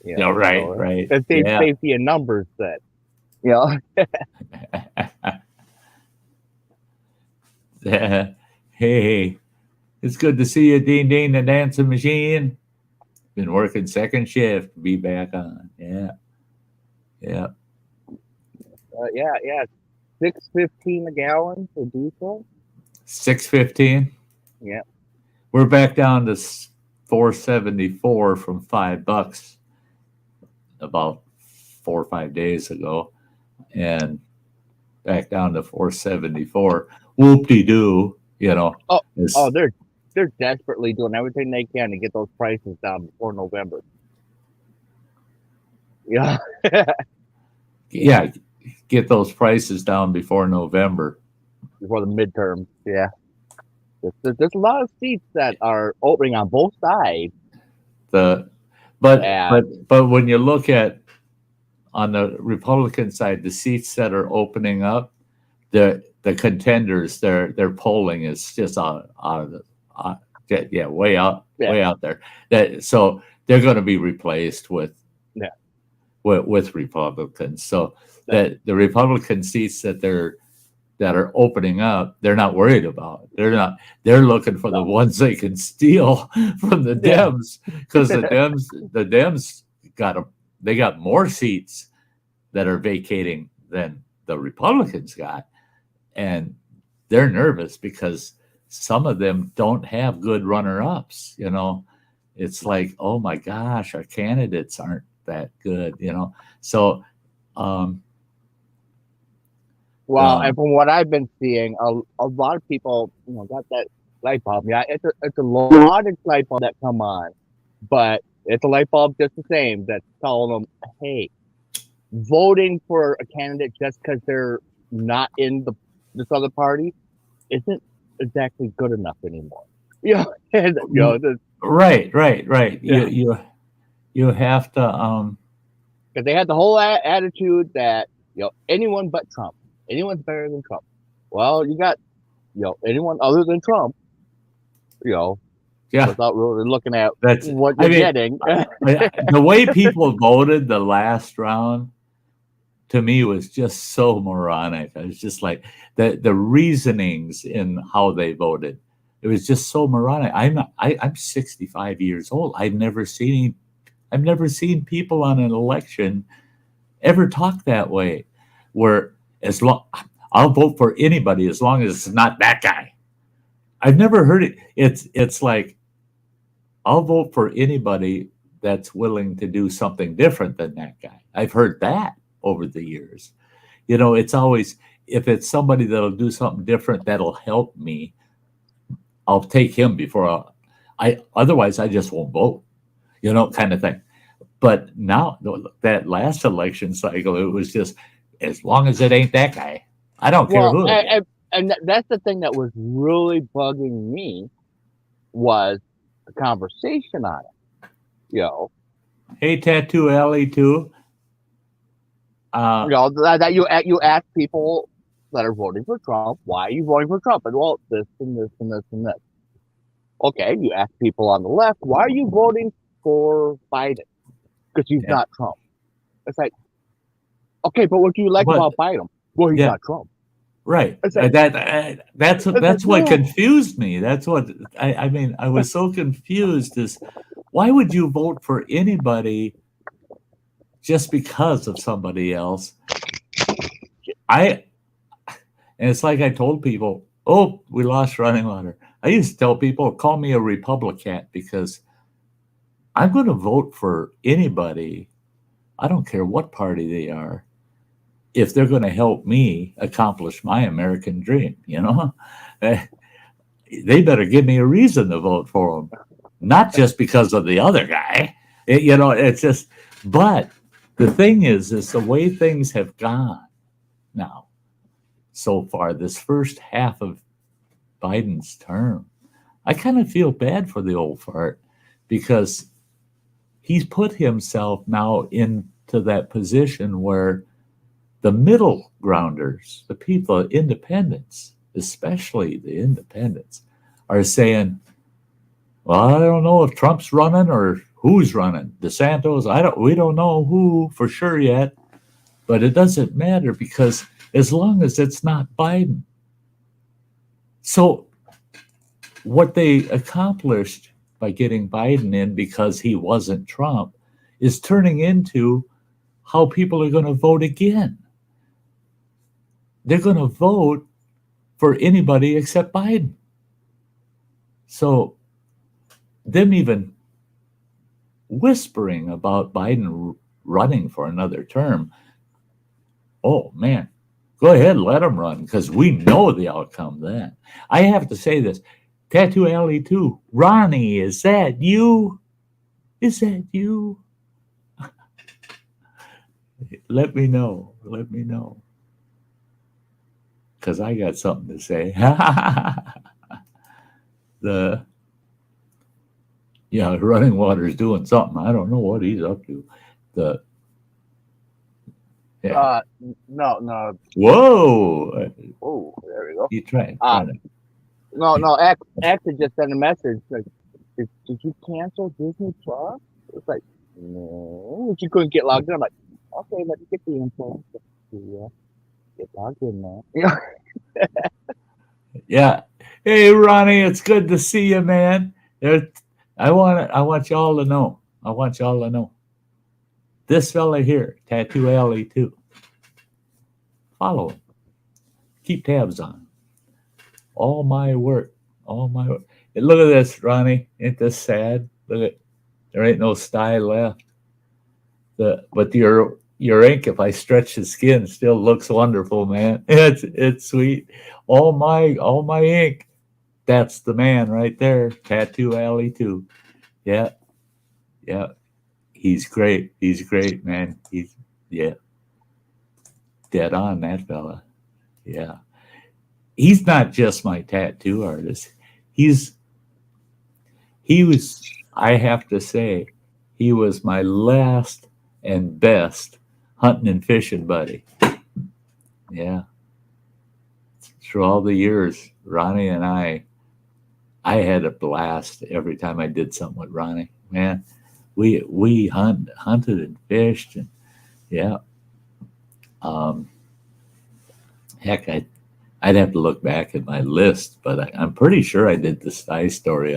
Yeah, right, so right. It's Yeah. safety in numbers that, Hey, it's good to see you, Dean Dean, the dancing machine. Been working second shift to be back on. Yeah. Yeah. yeah. $6.15 a gallon for diesel. 6.15. Yeah. We're back down to $4.74 from $5 about 4 or 5 days ago, and back down to 4.74. Whoop-de-doo, Oh, they're desperately doing everything they can to get those prices down before November. Yeah. Yeah, get those prices down before November. Before the midterm. Yeah. There's a lot of seats that are opening on both sides. But when you look at on the Republican side, the seats that are opening up, the contenders, their polling is just out of the way out there. So they're going to be replaced with Republicans. So that the Republican seats that are opening up, they're not worried about. They're looking for the ones they can steal from the Dems, because the Dems got more seats that are vacating than the Republicans got, and they're nervous because some of them don't have good runner-ups. It's like, oh my gosh, our candidates aren't that good. So Well, and from what I've been seeing, a lot of people, got that light bulb. Yeah, it's a lot of light bulb that come on, but it's a light bulb just the same that's telling them, hey, voting for a candidate just because they're not in this other party isn't exactly good enough anymore. right. Yeah. You have to Because they had the whole attitude that anyone but Trump, anyone's better than Trump. Well, you got anyone other than Trump, yeah. without really looking at That's what you're getting. The way people voted the last round to me was just so moronic. I was just like the reasonings in how they voted. It was just so moronic. I'm 65 years old. I've never seen people on an election ever talk that way. Where I'll vote for anybody as long as it's not that guy. I've never heard it. It's like I'll vote for anybody that's willing to do something different than that guy. I've heard that over the years. It's always, if it's somebody that'll do something different that'll help me, I'll take him before otherwise I just won't vote, kind of thing. But now that last election cycle, it was just, as long as it ain't that guy, I don't care who it is. And that's the thing that was really bugging me was the conversation on it. Hey, Tattoo Alley too. That you ask people that are voting for Trump, why are you voting for Trump? And well, this and this and this and this. Okay, you ask people on the left, why are you voting for Biden? Because he's not Trump. It's like, okay, but what do you like about Biden? Well, he's not Trump. Right. Like, that's what confused me. That's what I was so confused is why would you vote for anybody just because of somebody else? And it's like I told people, oh, we lost running water. I used to tell people, call me a Republican because I'm going to vote for anybody. I don't care what party they are, if they're going to help me accomplish my American dream. They better give me a reason to vote for them, not just because of the other guy. It's just, but the thing is the way things have gone now so far, this first half of Biden's term, I kind of feel bad for the old fart because he's put himself now into that position where the middle grounders, the people, independents, especially the independents, are saying, well, I don't know if Trump's running or who's running. DeSantis, we don't know who for sure yet, but it doesn't matter because as long as it's not Biden. So what they accomplished by getting Biden in because he wasn't Trump is turning into how people are going to vote again. They're going to vote for anybody except Biden. So them even whispering about Biden running for another term, oh man, go ahead, let him run because we know the outcome then. I have to say this, Tattoo Alley too. Ronnie, is that you? Is that you? Let me know. Let me know. Because I got something to say. Running water is doing something. I don't know what he's up to. No. Whoa. Oh, there we go. You trying No. X had just sent a message like, did you cancel Disney Plus? It's like, no. She couldn't get logged in. I'm like, okay, let me get the info. Get logged in now. Yeah. Hey, Ronnie, it's good to see you, man. I want y'all to know. I want y'all to know. This fella here, Tattoo Alley too. Follow him. Keep tabs on him. All my work, Oh my! And look at this, Ronnie. Ain't this sad? Look at there ain't no Sty left. But your ink, if I stretch the skin, still looks wonderful, man. It's sweet. All my ink. That's the man right there. Tattoo Alley too. Yeah, yeah. He's great. He's great, man. He's yeah, dead on that fella. Yeah. He's not just my tattoo artist. He's he was I have to say, he was my last and best hunting and fishing buddy. Yeah. Through all the years, Ronnie and I had a blast every time I did something with Ronnie. Man, we hunted and fished and yeah. Um, heck, I'd have to look back at my list, but I'm pretty sure I did the Sty story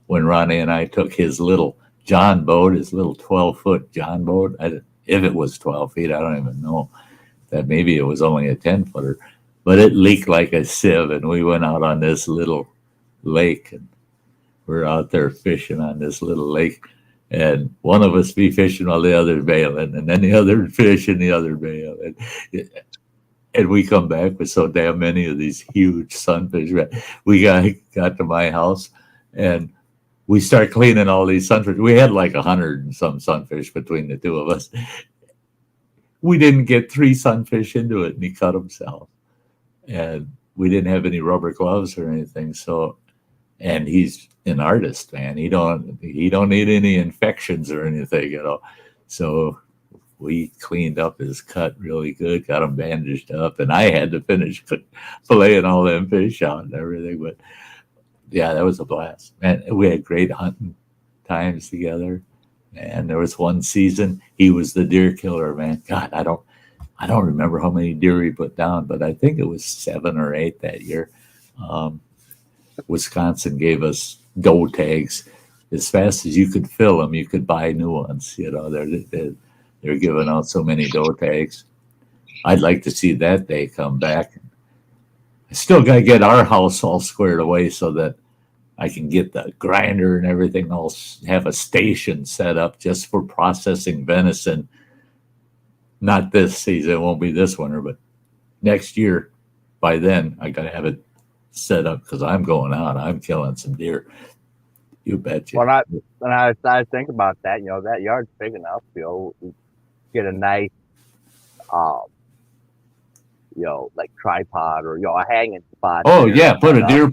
when Ronnie and I took his little John boat, his little 12-foot John boat. If it was 12 feet, I don't even know. That maybe it was only a 10-footer, but it leaked like a sieve, and we went out on this little lake, and we're out there fishing on this little lake, and one of us be fishing while the other bailing, and then the other fish and the other bail, and we come back with so damn many of these huge sunfish. We got to my house, and we start cleaning all these sunfish. We had like 100 and some sunfish between the two of us. We didn't get 3 sunfish into it, and he cut himself. And we didn't have any rubber gloves or anything. So, and he's an artist, man. He don't need any infections or anything, you know. So we cleaned up his cut really good, got him bandaged up, and I had to finish filleting all them fish out and everything. But yeah, that was a blast, man. We had great hunting times together. And there was one season he was the deer killer, man. God, I don't remember how many deer he put down, but I think it was 7 or 8 that year. Wisconsin gave us doe tags. As fast as you could fill them, you could buy new ones. You know, they're giving out so many doe tags. I'd like to see that day come back. I still got to get our house all squared away so that I can get the grinder and everything. I'll have a station set up just for processing venison. Not this season, it won't be this winter, but next year. By then, I got to have it set up because I'm going out. I'm killing some deer. You betcha. When I think about that, you know, that yard's big enough, you know, get a nice, you know, like tripod or, you know, a hanging spot. Oh yeah, put a deer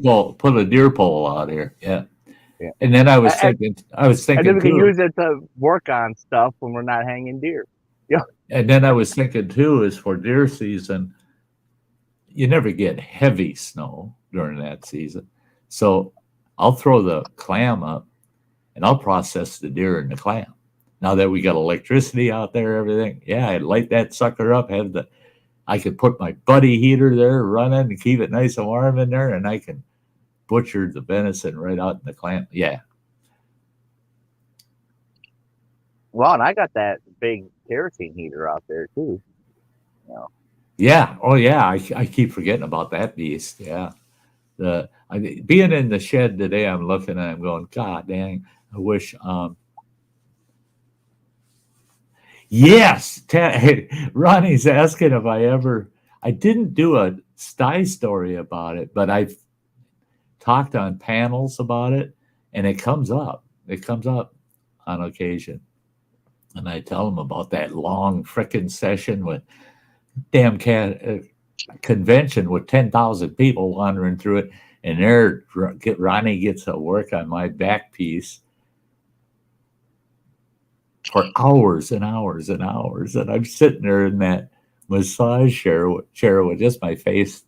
pole out here. Yeah. Yeah. And then I was thinking and then we can too, use it to work on stuff when we're not hanging deer. Yeah. and then I was thinking too, is for deer season, you never get heavy snow during that season. So I'll throw the clam up and I'll process the deer in the clam. Now that we got electricity out there, everything, yeah, I'd light that sucker up, I could put my buddy heater there running and keep it nice and warm in there, and I can butcher the venison right out in the clam. Yeah. Well, and I got that big kerosene heater out there too. You know. Yeah. Oh yeah. I keep forgetting about that beast. Yeah. Being in the shed today, I'm looking and I'm going, God dang, I wish. Yes, Ronnie's asking if I didn't do a Sty story about it, but I've talked on panels about it, and it comes up. It comes up on occasion. And I tell them about that long frickin' session with damn convention with 10,000 people wandering through it, and Ronnie gets to work on my back piece for hours and hours and hours, and I'm sitting there in that massage chair with just my face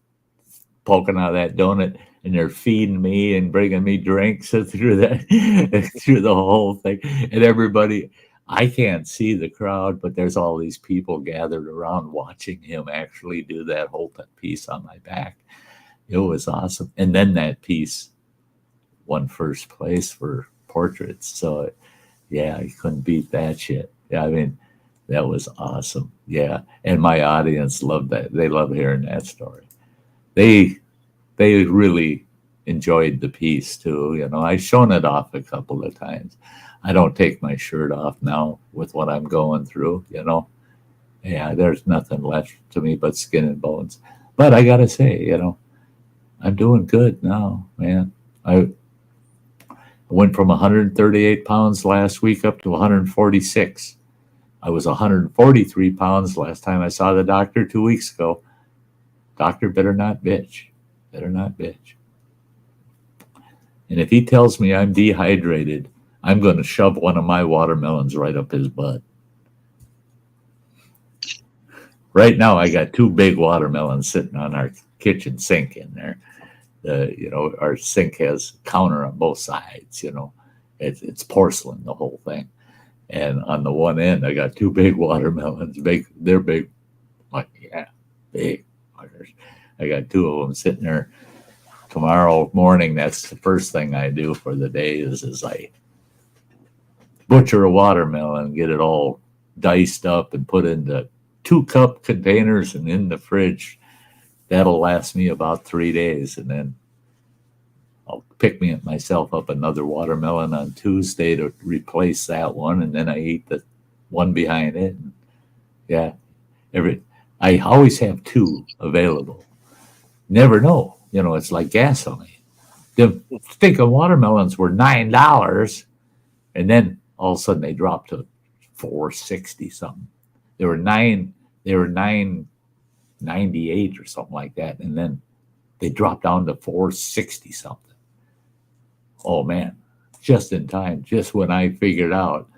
poking out of that donut, and they're feeding me and bringing me drinks through the whole thing, and everybody. I can't see the crowd, but there's all these people gathered around watching him actually do that whole piece on my back. It was awesome, and then that piece won first place for portraits, so. Yeah, you couldn't beat that shit. Yeah, I mean, that was awesome. Yeah, and my audience loved that. They love hearing that story. They really enjoyed the piece too. You know, I've shown it off a couple of times. I don't take my shirt off now with what I'm going through, you know. Yeah, there's nothing left to me but skin and bones. But I gotta say, you know, I'm doing good now, man. I went from 138 pounds last week up to 146. I was 143 pounds last time I saw the doctor 2 weeks ago. Doctor better not bitch. Better not bitch. And if he tells me I'm dehydrated, I'm going to shove one of my watermelons right up his butt. Right now, I got 2 big watermelons sitting on our kitchen sink in there. You know, our sink has a counter on both sides, you know. It's porcelain, the whole thing. And on the one end, I got 2 big watermelons. Big, they're big. Like, yeah, big. I got 2 of them sitting there. Tomorrow morning, that's the first thing I do for the day is I butcher a watermelon, get it all diced up and put into 2-cup containers and in the fridge. That'll last me about 3 days, and then I'll pick myself up another watermelon on Tuesday to replace that one, and then I eat the one behind it. Yeah, I always have 2 available. Never know, you know. It's like gasoline. The stinking watermelons were $9, and then all of a sudden they dropped to $4.60 something. They were $9.98 or something like that, and then they dropped down to $4.60 something. Oh man, just in time, just when I figured out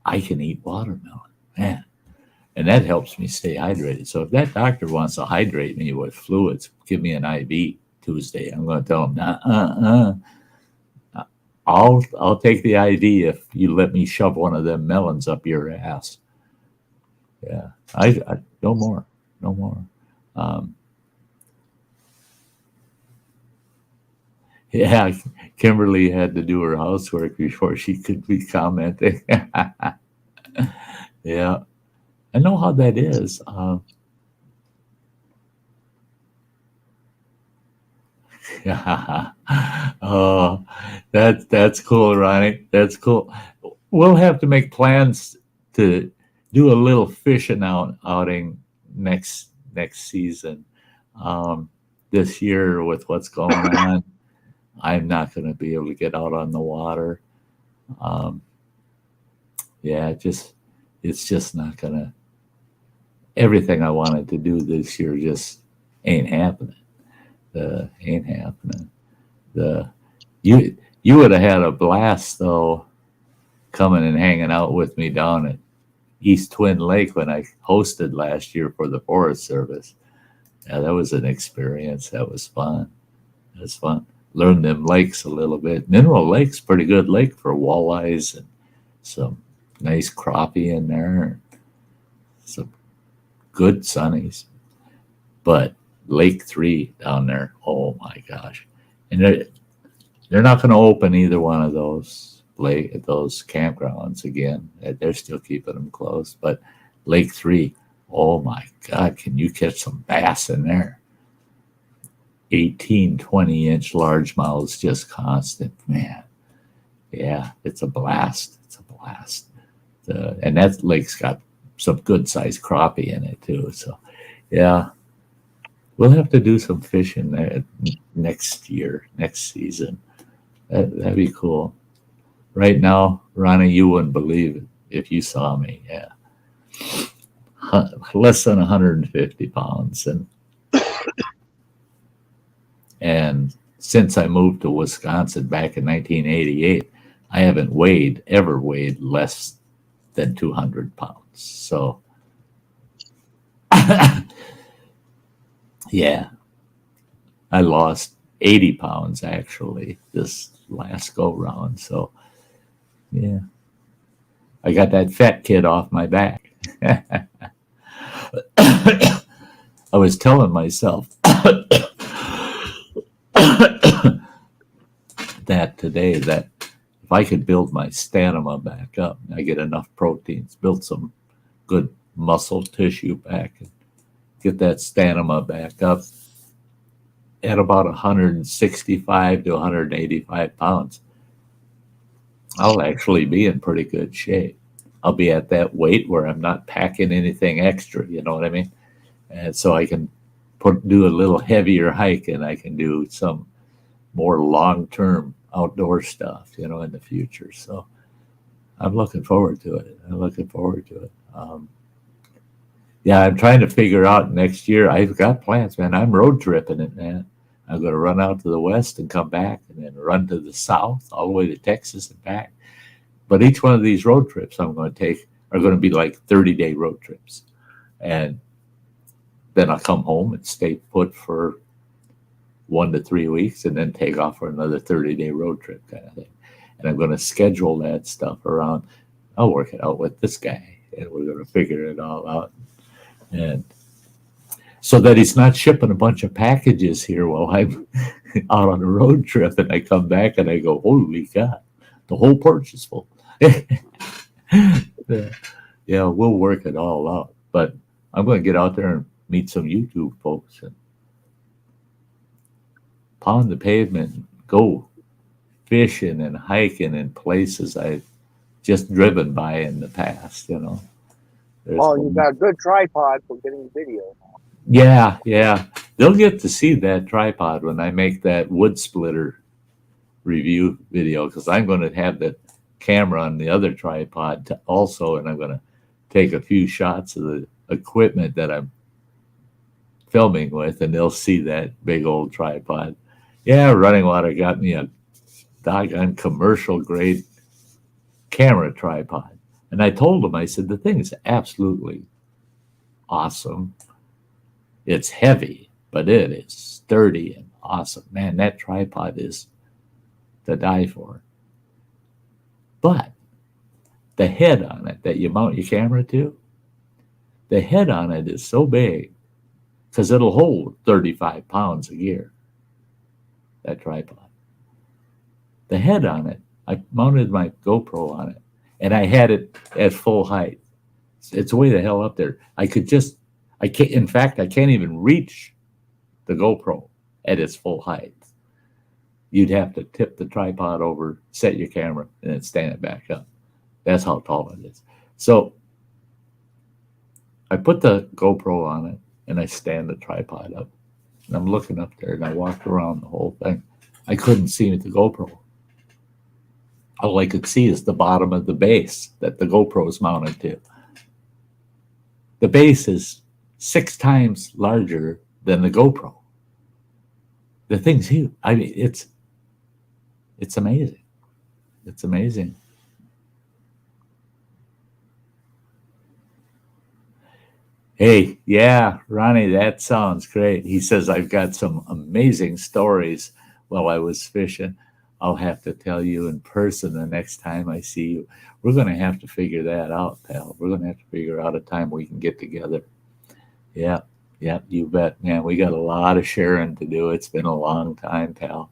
I can eat watermelon, man. And that helps me stay hydrated. So if that doctor wants to hydrate me with fluids, give me an IV Tuesday. I'm going to tell him, I'll take the IV if you let me shove one of them melons up your ass. Yeah, I no more. Yeah, Kimberly had to do her housework before she could be commenting. Yeah, I know how that is. Yeah. Oh, that's cool, Ronnie. That's cool. We'll have to make plans to do a little fishing outing next season. This year with what's going on, I'm not going to be able to get out on the water. Yeah, it's just not going to. Everything I wanted to do this year just ain't happening. Ain't happening. You would have had a blast though, coming and hanging out with me down at East Twin Lake when I hosted last year for the Forest Service. Yeah, that was an experience. That was fun. It was fun. Learned them lakes a little bit. Mineral Lake's pretty good lake for walleyes and some nice crappie in there. Some good sunnies. But Lake 3 down there, oh my gosh. And they're not going to open either one of those campgrounds again. They're still keeping them closed. But Lake 3, oh my God, can you catch some bass in there? 18, 20-inch largemouths just constant, man. Yeah, it's a blast. It's a blast. And that lake's got some good-sized crappie in it too. So, yeah, we'll have to do some fishing there next season. That'd be cool. Right now, Ronnie, you wouldn't believe it if you saw me. Yeah, less than 150 pounds, and since I moved to Wisconsin back in 1988, I haven't ever weighed less than 200 pounds. So, yeah, I lost 80 pounds actually this last go round. So, yeah, I got that fat kid off my back. I was telling myself that today, that if I could build my stamina back up, I get enough proteins, build some good muscle tissue back, and get that stamina back up, at about 165 to 185 pounds, I'll actually be in pretty good shape. I'll be at that weight where I'm not packing anything extra, you know what I mean? And so I can do a little heavier hike, and I can do some more long-term outdoor stuff, you know, in the future. So I'm looking forward to it. Yeah, I'm trying to figure out next year. I've got plans, man. I'm road tripping it, man. I'm going to run out to the west and come back, and then run to the south all the way to Texas and back. But each one of these road trips I'm going to take are going to be like 30-day road trips. And then I'll come home and stay put for 1 to 3 weeks, and then take off for another 30-day road trip kind of thing. And I'm going to schedule that stuff around. I'll work it out with this guy, and we're going to figure it all out. And so that he's not shipping a bunch of packages here while I'm out on a road trip, and I come back and I go, holy God, the whole porch is full. Yeah, we'll work it all out. But I'm going to get out there and meet some YouTube folks and pound the pavement and go fishing and hiking in places I've just driven by in the past, you know. You got a good tripod for getting video. Yeah. They'll get to see that tripod when I make that wood splitter review video, because I'm going to have the camera on the other tripod also, and I'm going to take a few shots of the equipment that I'm filming with, and they'll see that big old tripod. Yeah, Running Water got me a doggone commercial grade camera tripod. And I told him, I said, the thing is absolutely awesome. It's heavy, but it is sturdy and awesome. Man, that tripod is to die for. But the head on it that you mount your camera to, the head on it is so big because it'll hold 35 pounds a year, that tripod. The head on it, I mounted my GoPro on it, and I had it at full height. It's way the hell up there. I can't even reach the GoPro at its full height. You'd have to tip the tripod over, set your camera, and then stand it back up. That's how tall it is. So I put the GoPro on it, and I stand the tripod up. And I'm looking up there, and I walked around the whole thing. I couldn't see the GoPro. All I could see is the bottom of the base that the GoPro is mounted to. The base is 6 times larger than the GoPro. The thing's huge. I mean, it's amazing. It's amazing. Hey, yeah, Ronnie, that sounds great. He says, I've got some amazing stories while I was fishing. I'll have to tell you in person the next time I see you. We're going to have to figure that out, pal. We're going to have to figure out a time we can get together. Yeah, you bet, man. We got a lot of sharing to do. It's been a long time, pal.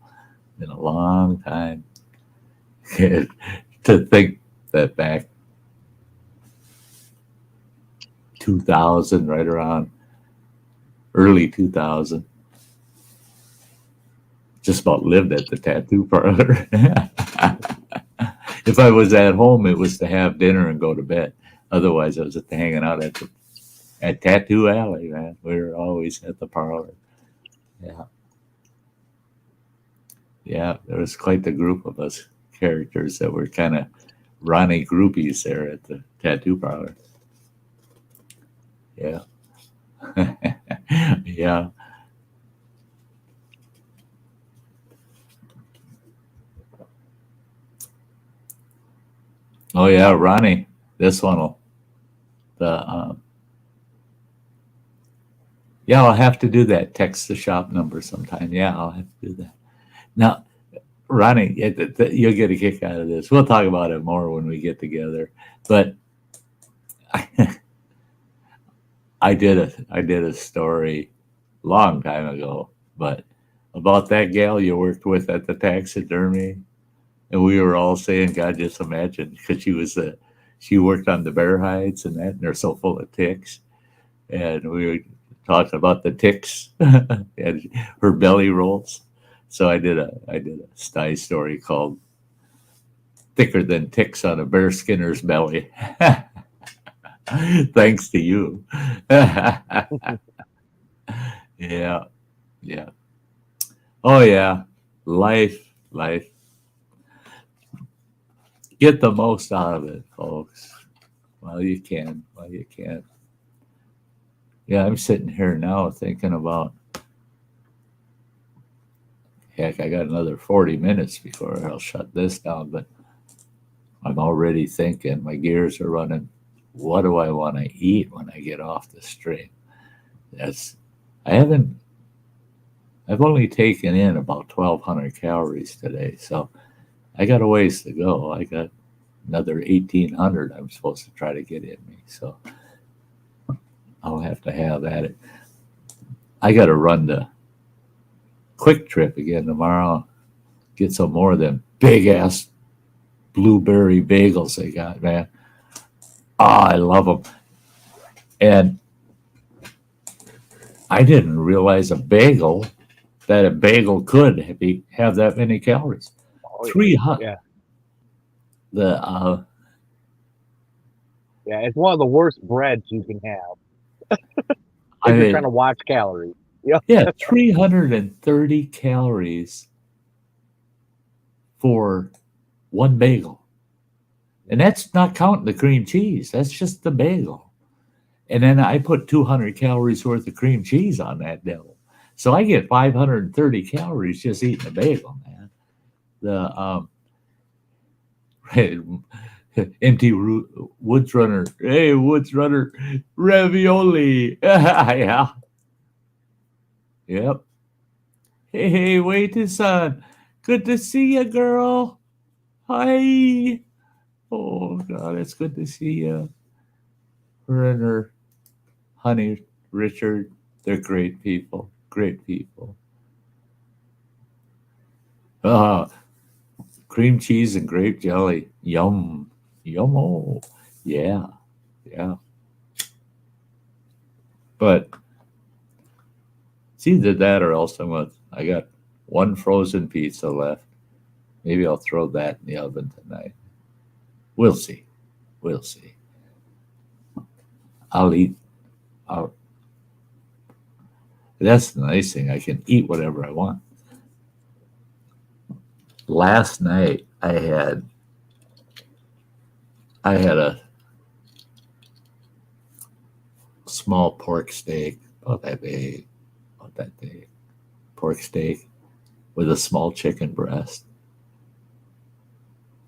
Been a long time. To think that back 2000, right around early 2000, just about lived at the tattoo parlor. If I was at home, it was to have dinner and go to bed. Otherwise, I was hanging out at Tattoo Alley, man. We were always at the parlor. Yeah, there was quite the group of us characters that were kind of Ronnie groupies there at the tattoo parlor. Yeah. Yeah. Oh yeah, Ronnie. This one will. Yeah, I'll have to do that. Text the shop number sometime. Yeah, I'll have to do that. Now, Ronnie, you'll get a kick out of this. We'll talk about it more when we get together. But I did a story long time ago, but about that gal you worked with at the taxidermy. And we were all saying, God, just imagine, because she worked on the bear hides and that, and they're so full of ticks. And talking about the ticks and her belly rolls. So I did a Sty story called "Thicker Than Ticks on a Bear Skinner's Belly." Thanks to you. Yeah, yeah. Oh yeah, life. Get the most out of it, folks. While you can, while you can. Yeah, I'm sitting here now thinking about. Heck, I got another 40 minutes before I'll shut this down, but I'm already thinking. My gears are running. What do I want to eat when I get off the stream? That's I haven't. I've only taken in about 1,200 calories today, so I got a ways to go. I got another 1,800 I'm supposed to try to get in me, so I'll have to have at it. I got to run the Quick Trip again tomorrow. Get some more of them big ass blueberry bagels they got, man. Oh, I love them. And I didn't realize that a bagel could have that many calories. Oh, 300. yeah. The Yeah, it's one of the worst breads you can have. I If you're mean, trying to watch calories. Yeah. yeah, 330 calories for one bagel. And that's not counting the cream cheese. That's just the bagel. And then I put 200 calories worth of cream cheese on that devil. So I get 530 calories just eating a bagel, man. The empty Woods Runner. Hey, Woods Runner, ravioli. Yeah. Yep. Hey, wait a son. Good to see you, girl. Hi. Oh, God, it's good to see you. Her and her honey, Richard, they're great people. Great people. Cream cheese and grape jelly. Yum. Yum. Oh, yeah. Yeah. But it's either that or else I got one frozen pizza left. Maybe I'll throw that in the oven tonight. We'll see. We'll see. I'll eat. That's the nice thing. I can eat whatever I want. Last night I had a small pork steak, about that big, pork steak with a small chicken breast,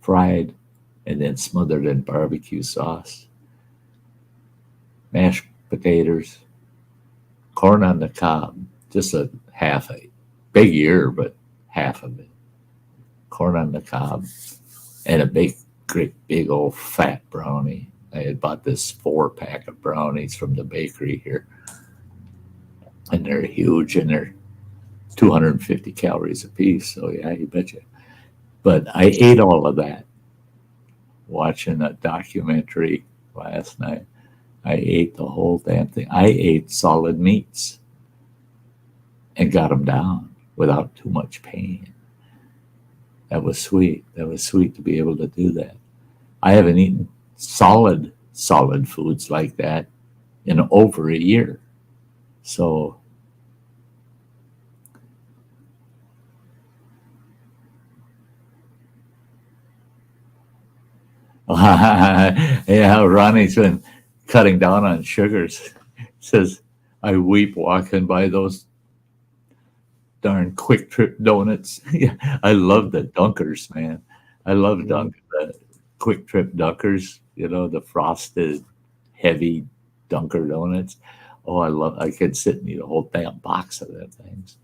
fried and then smothered in barbecue sauce, mashed potatoes, corn on the cob, just a half a big ear, but half of it. Corn on the cob, and a great big old fat brownie. I had bought this 4-pack of brownies from the bakery here, and they're huge, and they're 250 calories a piece. So yeah, you betcha. But I ate all of that watching a documentary last night. I ate the whole damn thing. I ate solid meats and got them down without too much pain. That was sweet. That was sweet to be able to do that. I haven't eaten solid foods like that in over a year. So yeah, Ronnie's been cutting down on sugars. Says I weep walking by those darn Quick Trip donuts. Yeah, I love the Dunkers, man. I love the Quick Trip Dunkers. You know, the frosted, heavy Dunker donuts. Oh, I could sit and eat a whole damn box of them things.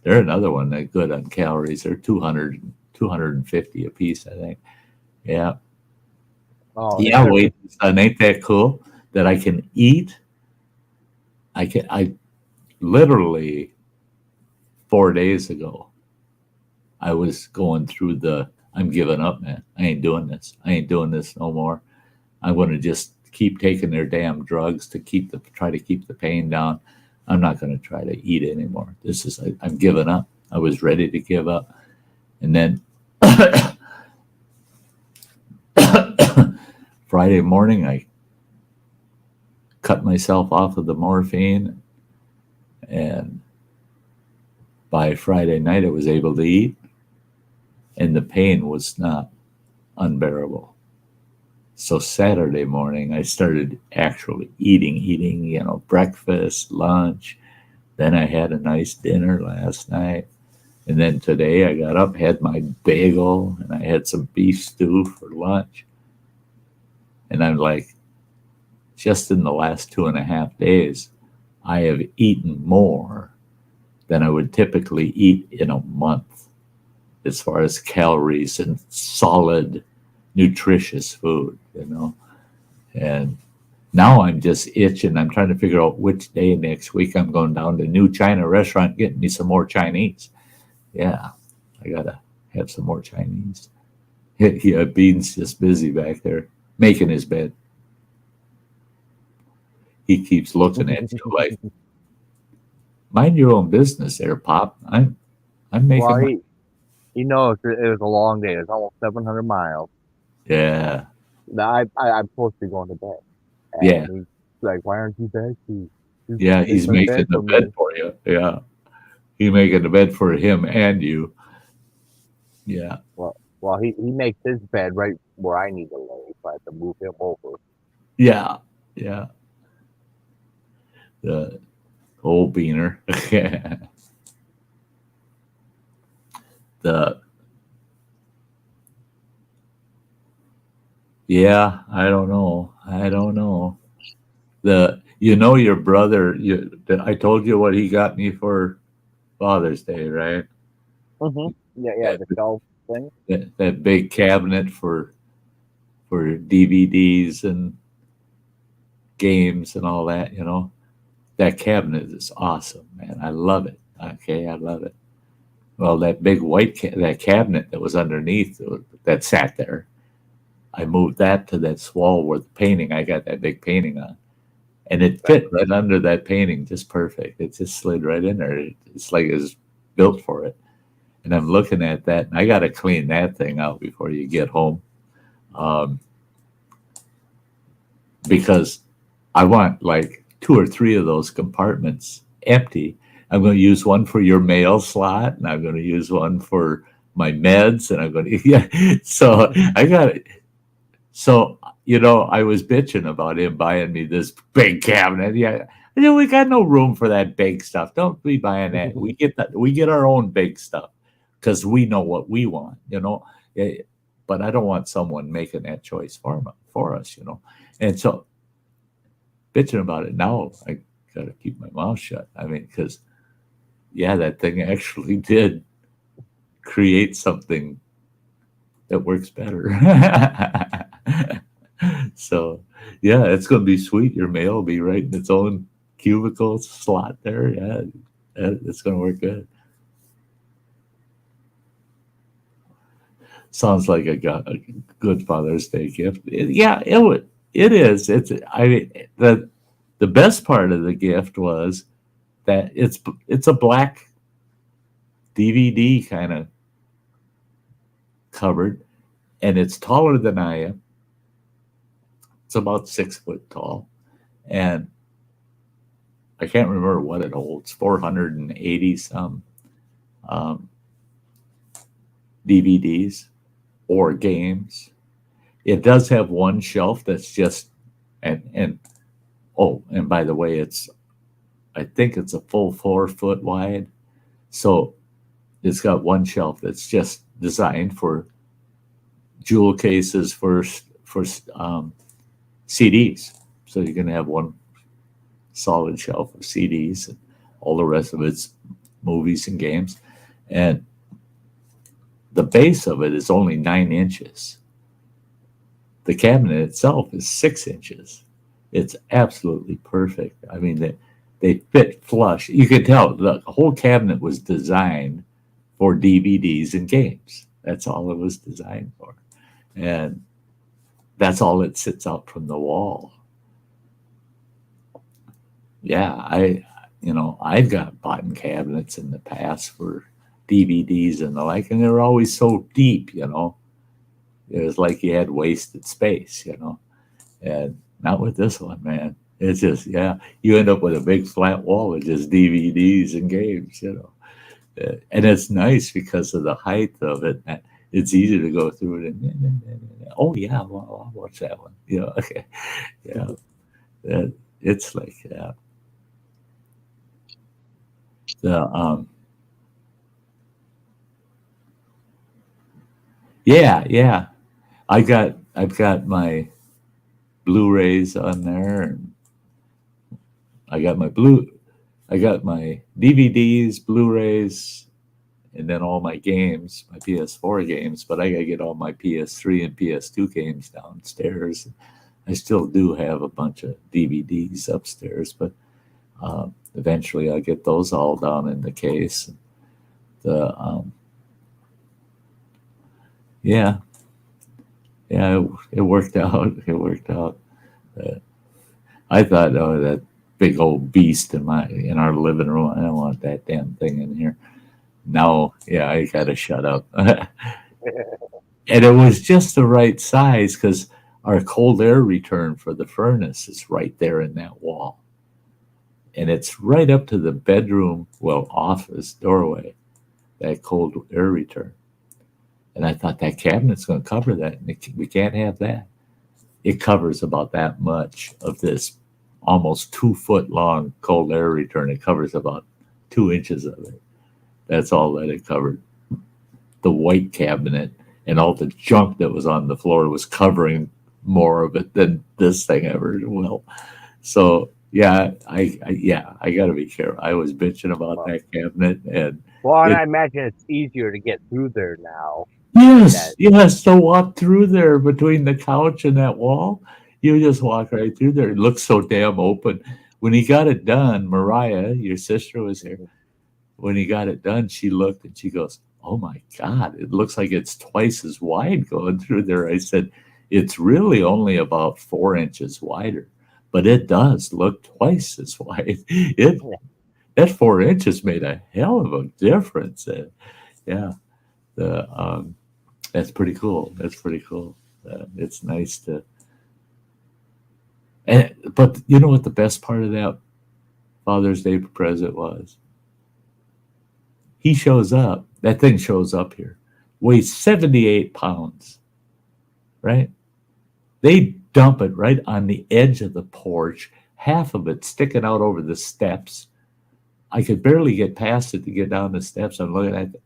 They're another one that's good on calories. They're 250 a piece, I think. Yeah. Oh, Yeah, wait, son, ain't that cool that I can eat? I literally 4 days ago, I was going through I'm giving up, man. I ain't doing this. I ain't doing this no more. I'm going to just keep taking their damn drugs to try to keep the pain down. I'm not going to try to eat anymore. I'm giving up. I was ready to give up. And then Friday morning, I cut myself off of the morphine. And by Friday night, I was able to eat. And the pain was not unbearable. So Saturday morning, I started actually eating, breakfast, lunch. Then I had a nice dinner last night. And then today I got up, had my bagel, and I had some beef stew for lunch. And I'm like, just in the last 2.5 days, I have eaten more than I would typically eat in a month as far as calories and solid, nutritious food, And now I'm just itching. I'm trying to figure out which day next week I'm going down to New China restaurant, getting me some more Chinese. Yeah, I got to have some more Chinese. Yeah, Bean's just busy back there making his bed. He keeps looking at you like, mind your own business there, Pop. I'm making Well, he knows it was a long day. It's almost 700 miles. Yeah. Now I'm supposed to be going to bed. And Yeah. he's like, why aren't you bed? Yeah, he's making the bed for you. Yeah. He's making the bed for him and you. Yeah. Well, he makes his bed right where I need to lay, so I have to move him over. Yeah. Yeah. The old beaner. Yeah, I don't know. Your brother, I told you what he got me for Father's Day, right? Mm-hmm. Yeah, the shelf thing. That big cabinet for DVDs and games and all that, That cabinet is awesome, man. I love it. Okay, I love it. Well, that big white that cabinet that was underneath that sat there, I moved that to that wall where the painting, I got that big painting on. And it fit right under that painting just perfect. It just slid right in there. It's like it's built for it. And I'm looking at that, and I got to clean that thing out before you get home. Because I want like 2 or 3 of those compartments empty. I'm going to use one for your mail slot, and I'm going to use one for my meds, and I'm going to, yeah. So I got it. So, I was bitching about him buying me this big cabinet. Yeah. We got no room for that big stuff. Don't be buying that. We get our own big stuff because we know what we want, But I don't want someone making that choice for us, And so bitching about it now, I got to keep my mouth shut. I mean, because, yeah, that thing actually did create something that works better. So, yeah, it's going to be sweet. Your mail will be right in its own cubicle slot there. Yeah, it's going to work good. Sounds like a good Father's Day gift. It is. The best part of the gift was that it's a black DVD kind of cupboard, and it's taller than I am. It's about 6 foot tall, and I can't remember what it holds. 480 some DVDs or games. It does have one shelf that's just and by the way, I think it's a full 4 foot wide, so it's got one shelf that's just designed for jewel cases for CDs. So you're going to have one solid shelf of CDs, and all the rest of it's movies and games. And the base of it is only 9 inches. The cabinet itself is 6 inches. It's absolutely perfect. I mean, they fit flush. You can tell the whole cabinet was designed for DVDs and games. That's all it was designed for. And that's all that sits out from the wall. Yeah, I've got bought cabinets in the past for DVDs and the like, and they were always so deep. It was like you had wasted space. And not with this one, man. It's just, yeah, you end up with a big flat wall with just DVDs and games. And it's nice because of the height of it. It's easy to go through it and oh yeah, well, I'll watch that one. Okay, yeah, it's like that. The yeah. I've got my Blu-rays on there, and I got my DVDs, Blu-rays, and then all my games, my PS4 games. But I gotta get all my PS3 and PS2 games downstairs. I still do have a bunch of DVDs upstairs, but eventually I'll get those all down in the case. Yeah, it worked out. It worked out. I thought, oh, that big old beast in our living room. I don't want that damn thing in here. No, yeah, I gotta shut up. And it was just the right size because our cold air return for the furnace is right there in that wall. And it's right up to the bedroom, office doorway, that cold air return. And I thought that cabinet's going to cover that. And we can't have that. It covers about that much of this almost 2 foot long cold air return. It covers about 2 inches of it. That's all that it covered. The white cabinet and all the junk that was on the floor was covering more of it than this thing ever will. So yeah, I got to be careful. I was bitching about that cabinet, and I imagine it's easier to get through there now. Yes, to walk through there between the couch and that wall, you just walk right through there. It looks so damn open. When he got it done, Mariah, your sister, was here. When he got it done, she looked and she goes, "Oh my God, it looks like it's twice as wide going through there." I said, "It's really only about 4 inches wider, but it does look twice as wide." That 4 inches made a hell of a difference. Yeah, that's pretty cool. It's nice to. But you know what the best part of that Father's Day present was? He shows up. That thing shows up here, weighs 78 pounds, right? They dump it right on the edge of the porch, half of it sticking out over the steps. I could barely get past it to get down the steps. I'm looking at it.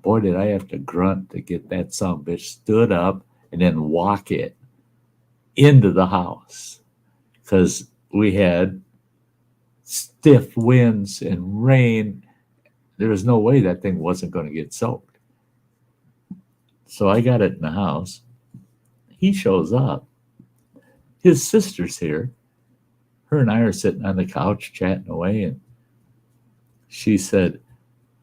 Boy, did I have to grunt to get that son of a bitch stood up and then walk it into the house, because we had stiff winds and rain. There was no way that thing wasn't going to get soaked. So I got it in the house. He shows up. His sister's here. Her and I are sitting on the couch chatting away, and she said,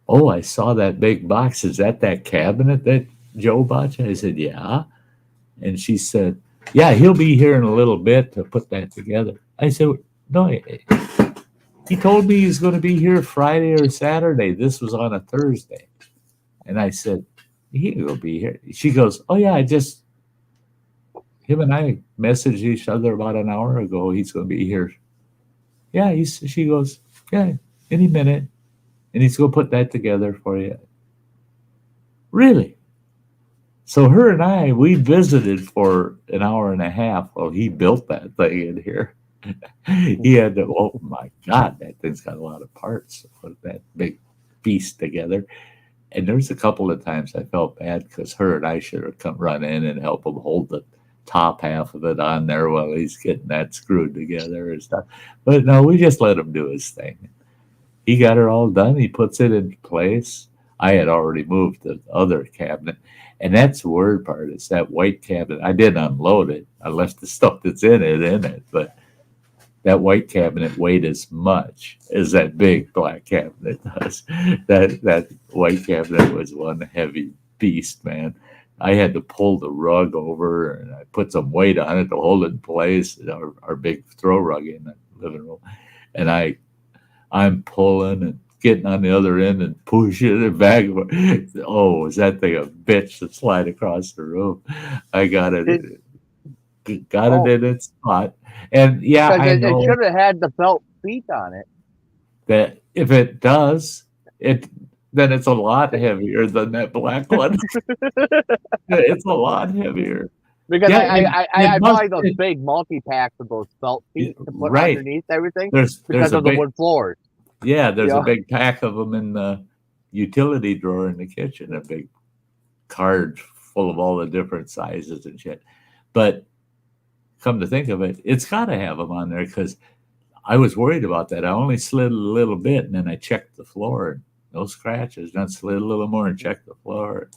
"Oh, I saw that big box. Is that cabinet that Joe bought you?" I said, "Yeah." And she said, "Yeah, he'll be here in a little bit to put that together." I said, "No, he told me he's going to be here Friday or Saturday. This was on a Thursday." And I said, "He will be here." She goes, "Oh yeah, him and I messaged each other about an hour ago. He's going to be here." Yeah, she goes, "Yeah, any minute. And he's going to put that together for you." Really? So her and I, we visited for an hour and a half while he built that thing in here. He had to, oh my God, that thing's got a lot of parts to put that big beast together. And there's a couple of times I felt bad because her and I should have come run in and help him hold the top half of it on there while he's getting that screwed together and stuff. But no, we just let him do his thing. He got it all done. He puts it in place. I had already moved the other cabinet. And that's the word part. It's that white cabinet. I didn't unload it. I left the stuff that's in it. But that white cabinet weighed as much as that big black cabinet does. That white cabinet was one heavy beast, man. I had to pull the rug over, and I put some weight on it to hold it in place. Our big throw rug in the living room. And I I'm pulling and getting on the other end and pushing it back. Oh, is that thing a bitch to slide across the room? I got it. Got it Oh, in its spot. And yeah, because I it know should have had the felt feet on it. that if it does, it then it's a lot heavier than that black one. It's a lot heavier. Because Yeah, I it must buy those big multi packs of those felt feet to put right. underneath everything There's because a of the big wood floors. there's You a know, big pack of them in the utility drawer in the kitchen, a big card full of all the different sizes and shit. But come to think of it, it's got to have them on there because I was worried about that. I only slid a little bit and then I checked the floor and no scratches. Then slid a little more and checked the floor.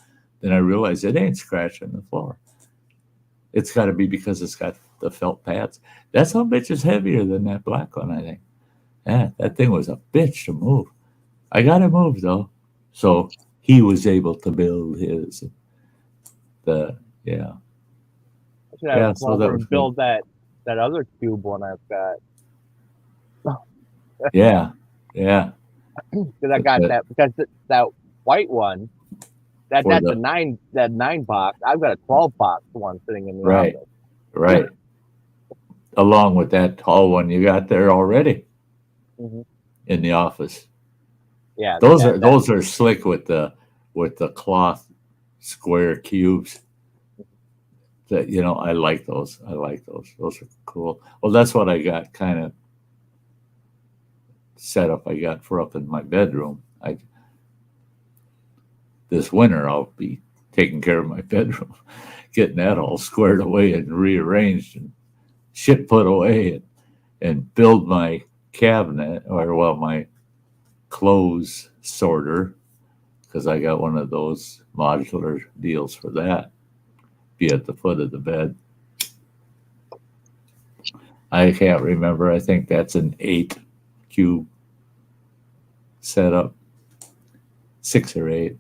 Then I realized it ain't scratching the floor. It's got to be because it's got the felt pads. That some bitch is heavier than that black one, I think. Yeah, that thing was a bitch to move. I got it moved though. So he was able to build his. The yeah. I should have Yeah, to come so that over was and good. build that other cube one I've got. Yeah, yeah. Because I But got that that white one. for That's a the 9 box. I've got a 12 box one sitting in the right, office. right. Along with that tall one you got there already Hmm. in the office. Yeah, that Those are slick with the cloth square cubes. That I like those. I like those. Those are cool. Well, that's what I got kind of setup I got for up in my bedroom. I This winter I'll be taking care of my bedroom, getting that all squared away and rearranged and shit put away and build my cabinet or well my clothes sorter because I got one of those modular deals for that. Be at the foot of the bed. I can't remember. I think that's an 8 cube setup, 6 or 8.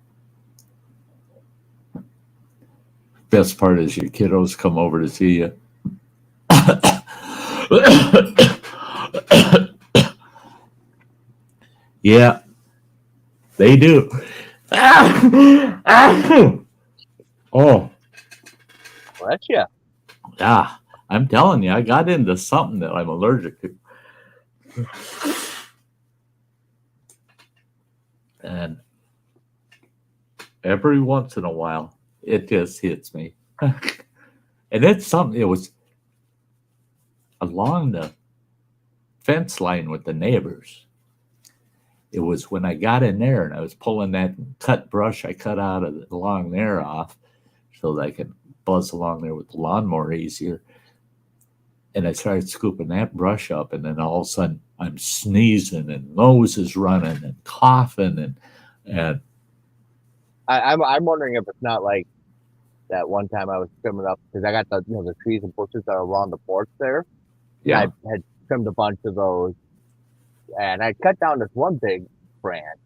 Best part is your kiddos come over to see you. Yeah, they do. Oh, bless you. yeah. I'm telling you, I got into something that I'm allergic to. And every once in a while, it just hits me. And it's something, it was along the fence line with the neighbors. It was when I got in there and I was pulling that cut brush I cut out of along there off so that I could buzz along there with the lawnmower easier. And I started scooping that brush up, and then all of a sudden I'm sneezing and nose is running and coughing and I'm wondering if it's not like that one time I was trimming up because I got the trees and bushes that are around the porch there. yeah. I had trimmed a bunch of those, and I cut down this one big branch,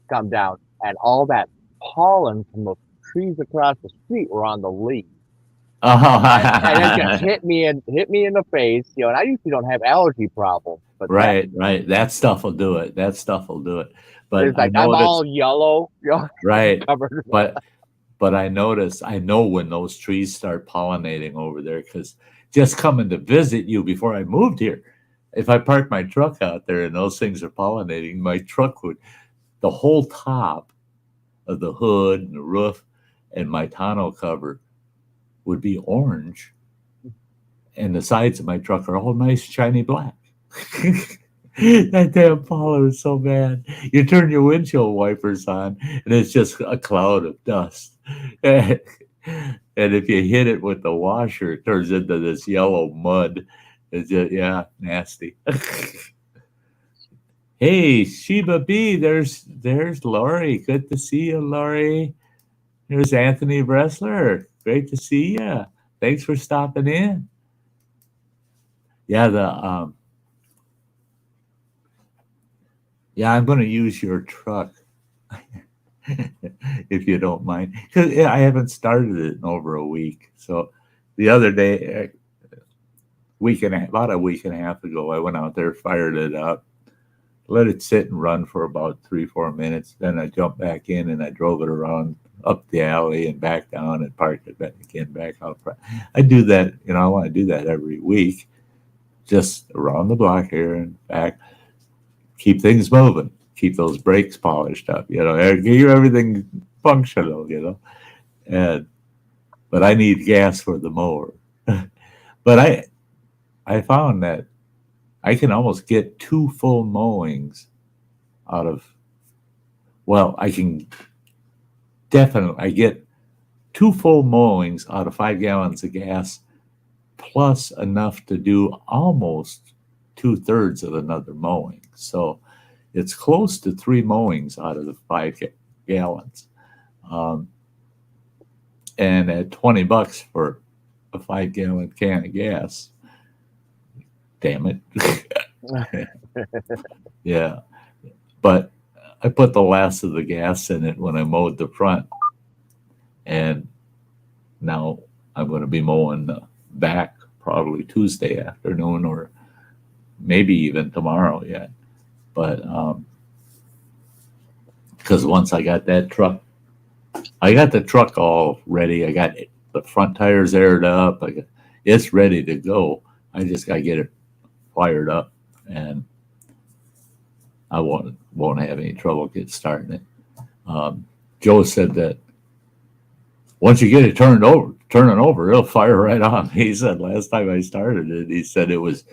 come down, and all that pollen from those trees across the street were on the leaf. And it just hit me in the face, and I usually don't have allergy problems, but that right. That stuff will do it. That stuff will do it. But it's I like I'm noticed, all yellow, right. covered. But I know when those trees start pollinating over there because just coming to visit you before I moved here, if I parked my truck out there and those things are pollinating, my truck the whole top of the hood and the roof and my tonneau cover would be orange, and the sides of my truck are all nice shiny black. That damn pollen is so bad. You turn your windshield wipers on, and it's just a cloud of dust. And if you hit it with the washer, it turns into this yellow mud. It's just, yeah, nasty. Hey, Sheba B, there's Lori. Good to see you, Lori. There's Anthony Bressler. Great to see you. Thanks for stopping in. Yeah, I'm going to use your truck if you don't mind, because I haven't started it in over a week. So the other day, about a week and a half ago, I went out there, fired it up, let it sit and run for about 3-4 minutes. Then I jumped back in and I drove it around up the alley and back down and parked it back again back out front. I do that, I want to do that every week, just around the block here and back. Keep things moving. Keep those brakes polished up. Keep everything functional. But I need gas for the mower. But I found that I can almost get 2 full mowings out of. Well, I get 2 full mowings out of 5 gallons of gas, plus enough to do almost 2/3 of another mowing. So it's close to 3 mowings out of the 5 gallons. And at $20 for a 5-gallon can of gas, damn it. Yeah. But I put the last of the gas in it when I mowed the front. And now I'm going to be mowing the back probably Tuesday afternoon or maybe even tomorrow yet. But because once I got that truck, I got the truck all ready. I got the front tires aired up. It's ready to go. I just got to get it fired up, and I won't have any trouble starting it. Joe said that once you get it turning over, it'll fire right on. He said last time I started it, he said it was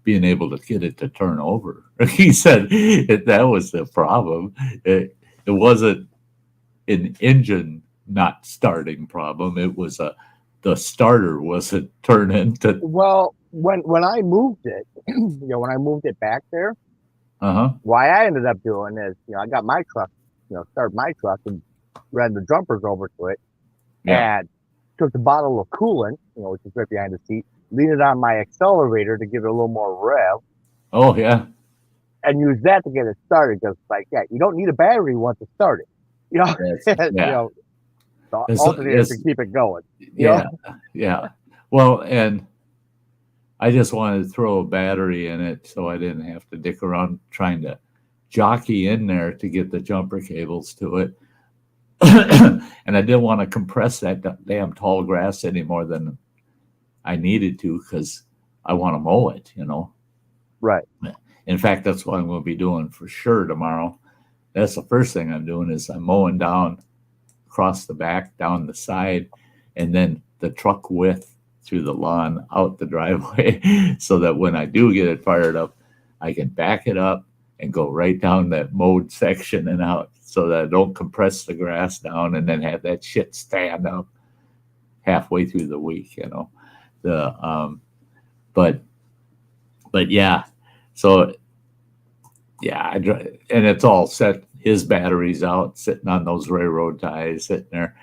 being able to get it to turn over. He said that was the problem. It wasn't an engine not starting problem. It was the starter wasn't turning to. Well, when I moved it, when I moved it back there, why I ended up doing is, I got my truck, started my truck and ran the jumpers over to it, and took the bottle of coolant, which is right behind the seat, leaned it on my accelerator to give it a little more rev. Oh yeah. And use that to get it started. Because you don't need a battery once it's started. The alternator to keep it going. Yeah. Well, and I just wanted to throw a battery in it so I didn't have to dick around trying to jockey in there to get the jumper cables to it. And I didn't want to compress that damn tall grass any more than I needed to because I want to mow it, Right. In fact, that's what I'm going to be doing for sure tomorrow. That's the first thing I'm doing is I'm mowing down across the back, down the side, and then the truck width through the lawn out the driveway so that when I do get it fired up, I can back it up and go right down that mowed section and out so that I don't compress the grass down and then have that shit stand up halfway through the week, but yeah, so yeah, and it's all set. His battery's out, sitting on those railroad ties, sitting there,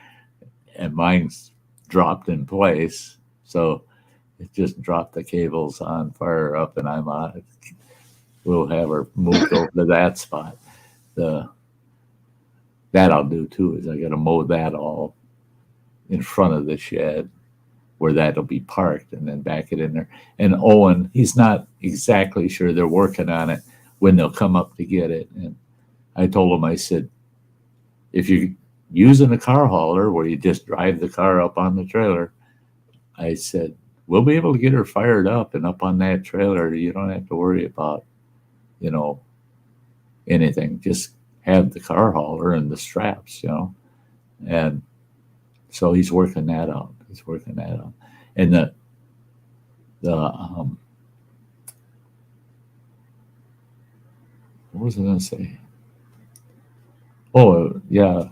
and mine's dropped in place. So it just dropped the cables on, fire up, and I'm on it. We'll have her moved over to that spot. That I'll do too. Is I got to mow that all in front of the shed where that'll be parked, and then back it in there. And Owen, he's not exactly sure. They're working on it when they'll come up to get it. And I told him, I said, if you're using a car hauler where you just drive the car up on the trailer, I said, we'll be able to get her fired up and up on that trailer. You don't have to worry about, anything. Just have the car hauler and the straps, And so he's working that out. And what was I going to say? Oh, yeah.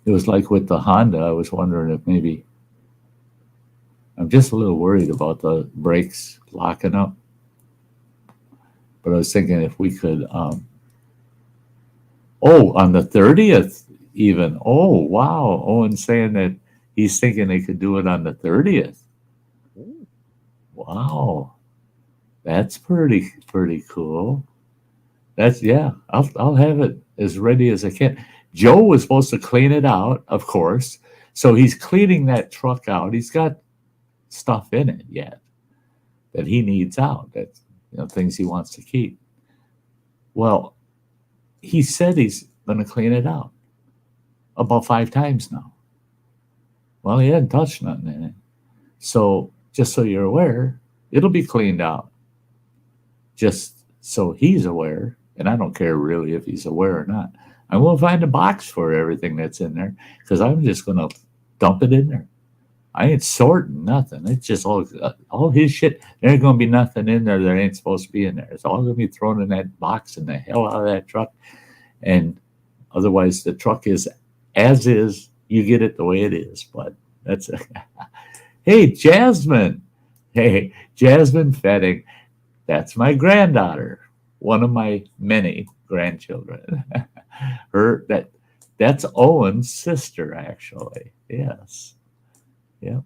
It was like with the Honda, I was wondering if maybe I'm just a little worried about the brakes locking up. But I was thinking if we could, on the 30th even. Oh, wow. Owen's saying that he's thinking they could do it on the 30th. Wow. That's pretty cool. I'll have it as ready as I can. Joe was supposed to clean it out, of course. So he's cleaning that truck out. He's got stuff in it yet that he needs out. That's things he wants to keep. Well, he said he's going to clean it out about 5 times now. Well, he hadn't touched nothing in it. So just so you're aware, it'll be cleaned out. Just so he's aware, and I don't care really if he's aware or not. I'm going to find a box for everything that's in there because I'm just going to dump it in there. I ain't sorting nothing. It's just all his shit. There ain't going to be nothing in there that ain't supposed to be in there. It's all going to be thrown in that box and the hell out of that truck. And otherwise, the truck is as is. You get it the way it is. But that's it. Hey, Jasmine. Hey, Jasmine Fetting. That's my granddaughter. One of my many grandchildren. That's Owen's sister, actually. Yes. Yeah.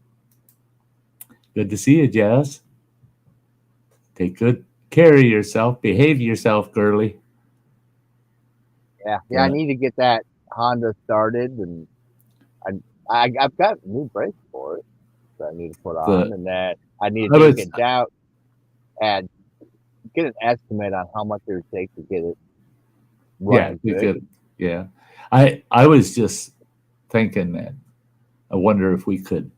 Good to see you, Jazz. Take good care of yourself. Behave yourself, girly. Yeah. I need to get that Honda started, and I've got new brakes for it that I need to put on, and that I need to take it out and get an estimate on how much it would take to get it running. Yeah. I was just thinking that I wonder if we could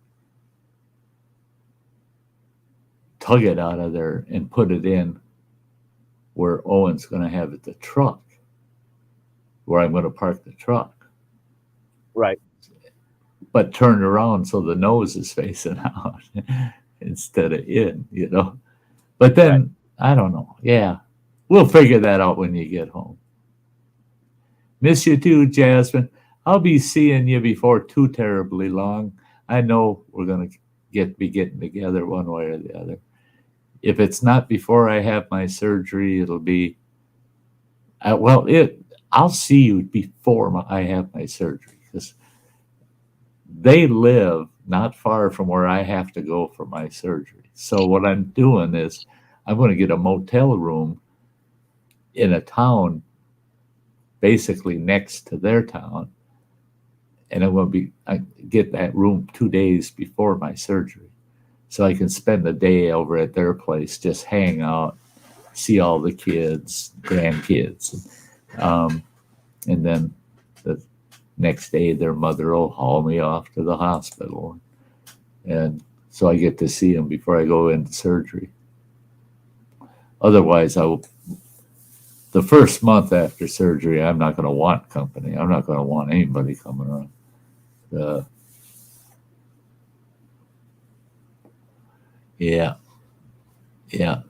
tug it out of there and put it in where Owen's going to have the truck, where I'm going to park the truck. Right. But turn around so the nose is facing out instead of in, But then, I don't know. Yeah. We'll figure that out when you get home. Miss you too, Jasmine. I'll be seeing you before too terribly long. I know we're going to be getting together one way or the other. If it's not before I have my surgery, it'll be, I'll see you before I have my surgery, because they live not far from where I have to go for my surgery. So what I'm doing is I'm going to get a motel room in a town basically next to their town. And I'm going to get that room 2 days before my surgery, so I can spend the day over at their place, just hang out, see all the kids, grandkids. And then the next day, their mother will haul me off to the hospital. And so I get to see them before I go into surgery. Otherwise, the first month after surgery, I'm not going to want company. I'm not going to want anybody coming around. Yeah. I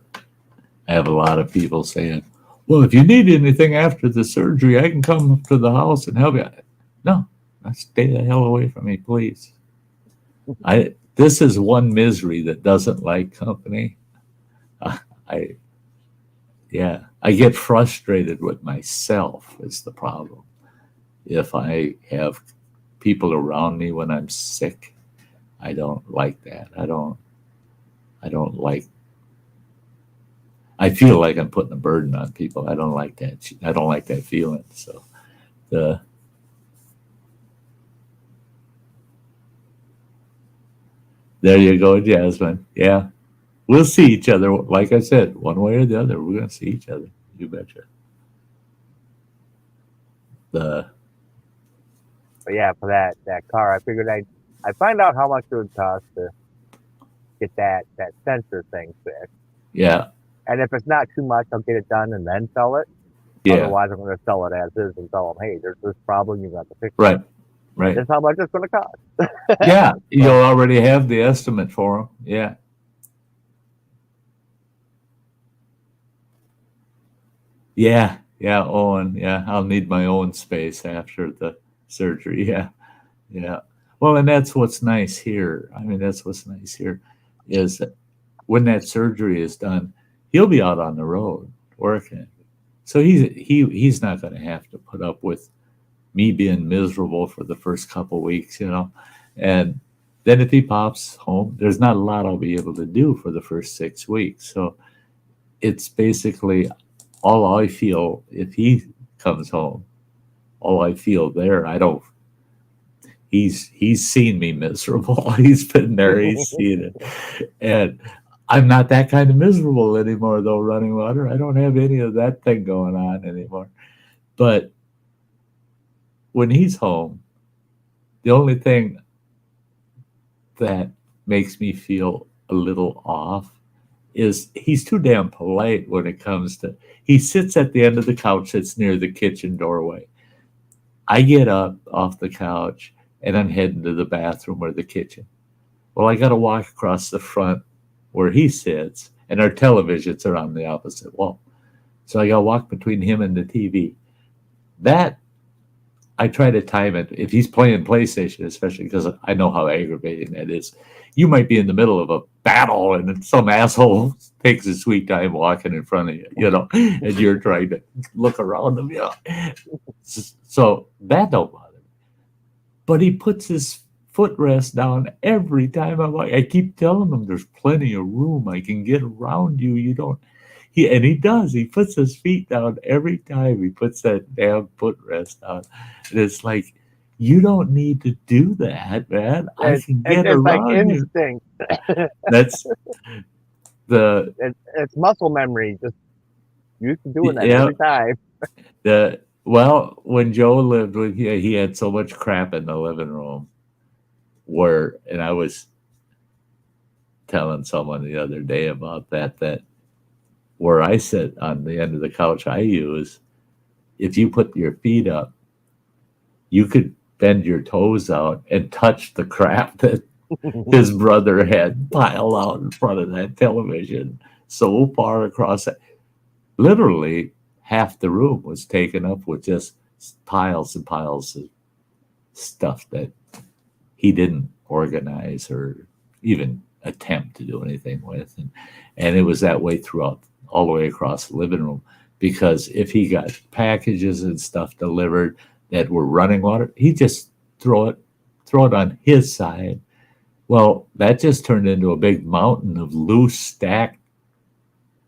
have a lot of people saying, well, if you need anything after the surgery, I can come up to the house and help you. No, stay the hell away from me, please. This is one misery that doesn't like company. I get frustrated with myself is the problem. If I have people around me when I'm sick, I don't like that. I don't like, I feel like I'm putting a burden on people. I don't like that. I don't like that feeling. So there you go, Jasmine. Yeah. We'll see each other. Like I said, one way or the other, we're going to see each other. You betcha. But yeah, for that car, I figured I'd find out how much it would cost to get that sensor thing fixed. Yeah. And if it's not too much, I'll get it done and then sell it. Yeah. Otherwise, I'm going to sell it as is and tell them, hey, there's this problem, you got to fix it. Right. That's how much it's going to cost. Yeah. You'll already have the estimate for them. Yeah. Yeah. Owen. Yeah. I'll need my own space after the surgery. Yeah. Well, and that's what's nice here. Is that when that surgery is done, he'll be out on the road working. So he's not going to have to put up with me being miserable for the first couple of weeks, And then if he pops home, there's not a lot I'll be able to do for the first 6 weeks. So it's basically all I feel if he comes home. All I feel there, he's seen me miserable. He's been there, he's seen it. And I'm not that kind of miserable anymore, though, running water. I don't have any of that thing going on anymore. But when he's home, the only thing that makes me feel a little off is he's too damn polite when it comes to. He sits at the end of the couch that's near the kitchen doorway. I get up off the couch and I'm heading to the bathroom or the kitchen. Well, I got to walk across the front where he sits, and our televisions are on the opposite wall. So I got to walk between him and the TV. That I try to time it. If he's playing PlayStation, especially because I know how aggravating that is. You might be in the middle of a battle and some asshole takes his sweet time walking in front of you, and you're trying to look around him, So that don't bother me. But he puts his footrest down every time I keep telling him there's plenty of room. I can get around you. You don't. He does. He puts his feet down every time he puts that damn footrest down. And it's like, you don't need to do that, man. I can get It's like around you. instinct. That's the It's muscle memory. Just used to doing that yeah. every time. Well, when Joe lived with you, he had so much crap in the living room and I was telling someone the other day about that where I sit on the end of the couch I use, if you put your feet up, you could bend your toes out and touch the crap that his brother had piled out in front of that television so far across it. Literally half the room was taken up with just piles and piles of stuff that he didn't organize or even attempt to do anything with. And it was that way throughout, all the way across the living room, because if he got packages and stuff delivered that were running water, he just throw it on his side. Well, that just turned into a big mountain of loose stacked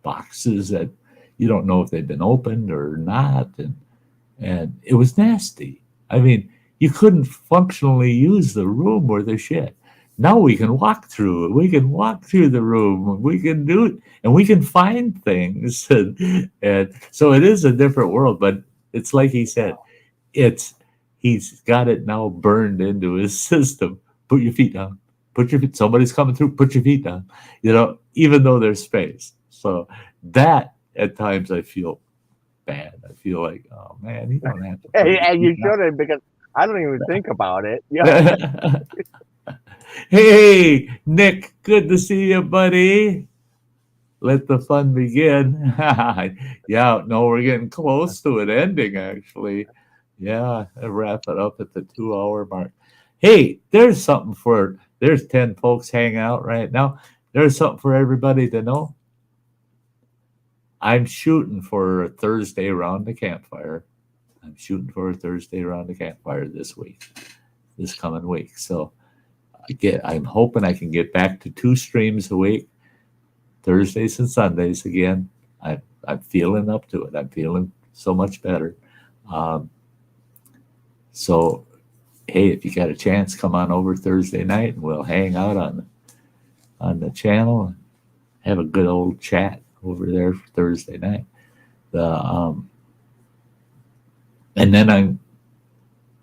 boxes that you don't know if they've been opened or not, and it was nasty. I mean, you couldn't functionally use the room or the shit. Now we can walk through it. We can walk through the room. We can do it, and we can find things. And so it is a different world. But it's like he said, he's got it now burned into his system. Put your feet down. Put your feet. Somebody's coming through. Put your feet down. Even though there's space. So that at times I feel bad. I feel like, oh man, you don't have to. And you shouldn't, because I don't even think about it. Yeah. Hey, Nick, good to see you, buddy. Let the fun begin. Yeah, no, we're getting close to it ending, actually. Yeah, I wrap it up at the 2-hour mark. Hey, there's 10 folks hanging out right now. There's something for everybody to know. I'm shooting for a Thursday around the campfire. This coming week. So I'm hoping I can get back to 2 streams a week, Thursdays and Sundays again. I'm feeling up to it. I'm feeling so much better. So, hey, if you got a chance, come on over Thursday night and we'll hang out on the channel and have a good old chat over there for Thursday night. And then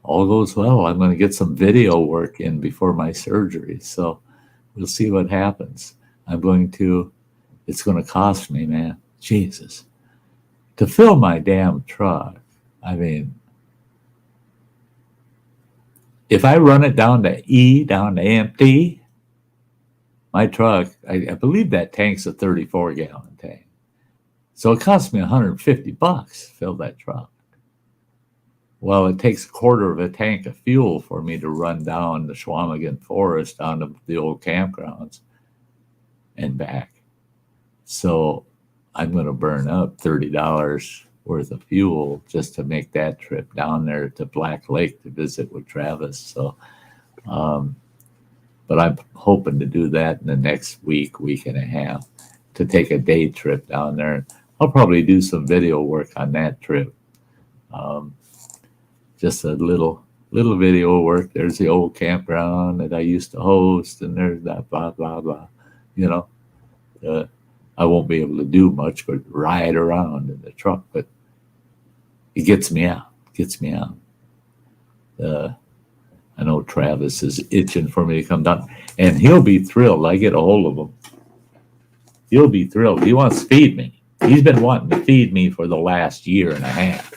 all goes well, I'm going to get some video work in before my surgery. So we'll see what happens. It's going to cost me, man. Jesus. To fill my damn truck. I mean, if I run it down to empty, my truck, I believe that tank's a 34-gallon tank. So it cost me $150 to fill that truck. Well, it takes a quarter of a tank of fuel for me to run down the Schwamigan Forest down to the old campgrounds and back. So I'm going to burn up $30 worth of fuel just to make that trip down there to Black Lake to visit with Travis. So, but I'm hoping to do that in the next week and a half, to take a day trip down there. I'll probably do some video work on that trip. Just a little video work. There's the old campground that I used to host, and there's that blah, blah, blah, I won't be able to do much but ride around in the truck, but it gets me out. Gets me out. I know Travis is itching for me to come down, and he'll be thrilled. I get a hold of him. He'll be thrilled. He wants to feed me. He's been wanting to feed me for the last year and a half.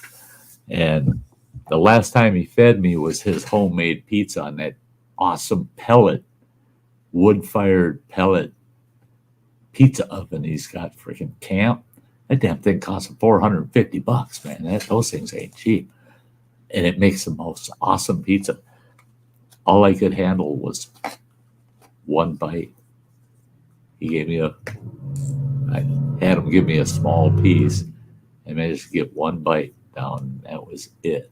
And the last time he fed me was his homemade pizza on that awesome pellet, wood-fired pellet pizza oven he's got. Freaking Camp. That damn thing costs $450, man. Those things ain't cheap. And it makes the most awesome pizza. All I could handle was one bite. I had him give me a small piece. I managed to get one bite down. That was it.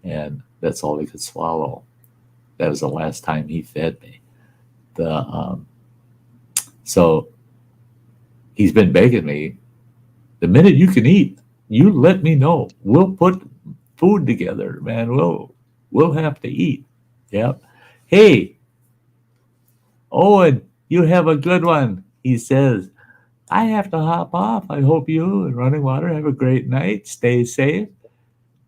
And that's all he could swallow. That was the last time he fed me. So he's been begging me, the minute you can eat, you let me know. We'll put food together, man. We'll have to eat. Yep. Hey, Owen, you have a good one. He says, I have to hop off. I hope you and Running Water have a great night. Stay safe.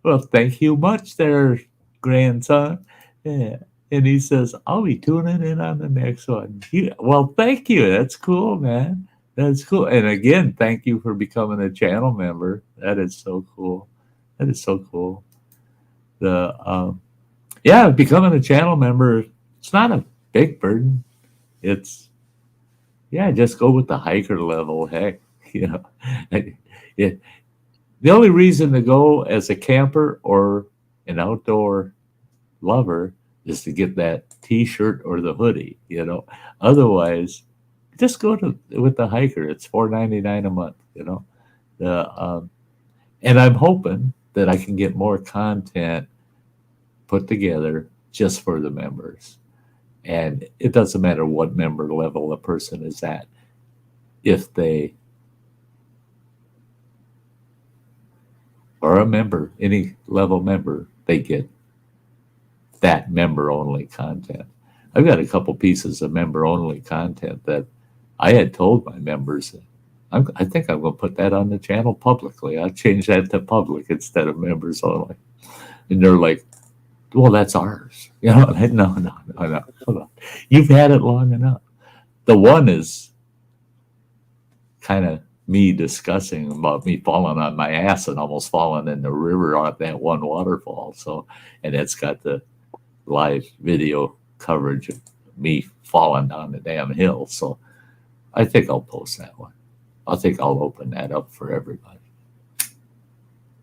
Well, thank you much there, grandson. Yeah. And he says, I'll be tuning in on the next one. Well, thank you. That's cool, man. That's cool. And again, thank you for becoming a channel member. That is so cool. That is so cool. Becoming a channel member, it's not a big burden. It's, just go with the hiker level. Heck, the only reason to go as a camper or an outdoor lover is to get that t-shirt or the hoodie, Otherwise, just go with the hiker. It's $4.99 a month, and I'm hoping that I can get more content put together just for the members. And it doesn't matter what member level a person is at. If they are a member, any level member, they get that member-only content. I've got a couple pieces of member-only content that I had told my members. I think I'm going to put that on the channel publicly. I'll change that to public instead of members only. And they're like, well, that's ours. No. Hold on. You've had it long enough. The one is kind of me discussing about me falling on my ass and almost falling in the river on that one waterfall. So, and it's got the live video coverage of me falling down the damn hill. So I think I'll post that one. I think I'll open that up for everybody.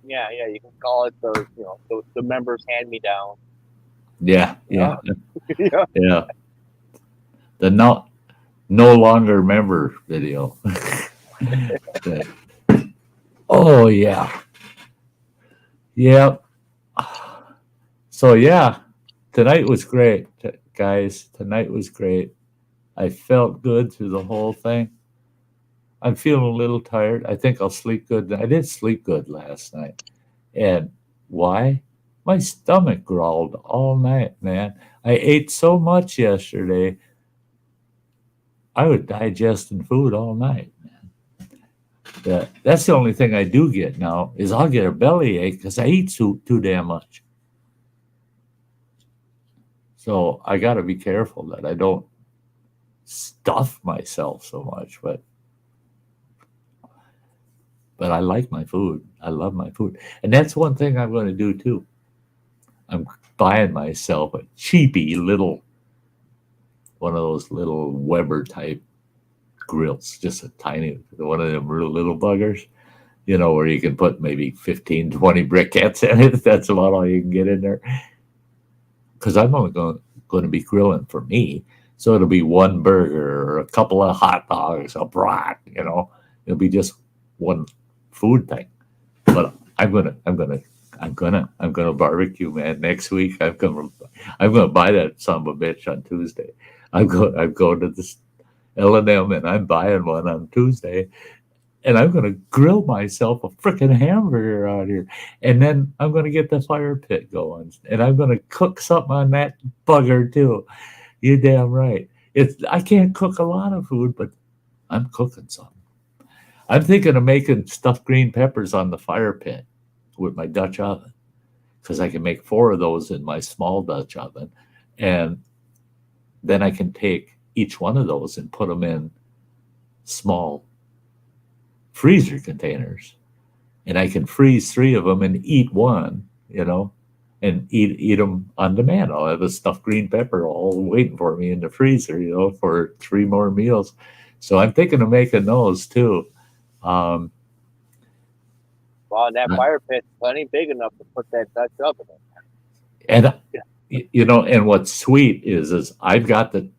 Yeah, you can call it the members hand me down. Yeah. The no longer member video. Oh yeah. Yep. So tonight was great, guys. Tonight was great. I felt good through the whole thing. I'm feeling a little tired. I think I'll sleep good. I did sleep good last night. And why? My stomach growled all night, man. I ate so much yesterday. I was digesting food all night, man. That's the only thing I do get now is I'll get a bellyache because I eat too damn much. So I got to be careful that I don't stuff myself so much, but I like my food. I love my food. And that's one thing I'm going to do too. I'm buying myself a cheapy one of those little Weber type grills, just a tiny, one of them little buggers, where you can put maybe 15, 20 briquettes in it. That's about all you can get in there. Because I'm only going to be grilling for me. So it'll be one burger or a couple of hot dogs, a brat, It'll be just one food thing. But I'm gonna barbecue, man. Next week I'm gonna buy that son of a bitch on Tuesday. I'm going to this L&M and I'm buying one on Tuesday, and I'm gonna grill myself a freaking hamburger out here, and then I'm gonna get the fire pit going, and I'm gonna cook something on that bugger too. You're damn right. I can't cook a lot of food, but I'm cooking something. I'm thinking of making stuffed green peppers on the fire pit with my Dutch oven, because I can make 4 of those in my small Dutch oven. And then I can take each one of those and put them in small freezer containers. And I can freeze 3 of them and eat one, and eat them on demand. I'll have a stuffed green pepper all waiting for me in the freezer, for 3 more meals. So I'm thinking of making those too. Well, that fire pit's plenty big enough to put that Dutch oven in. And and what's sweet is I've got the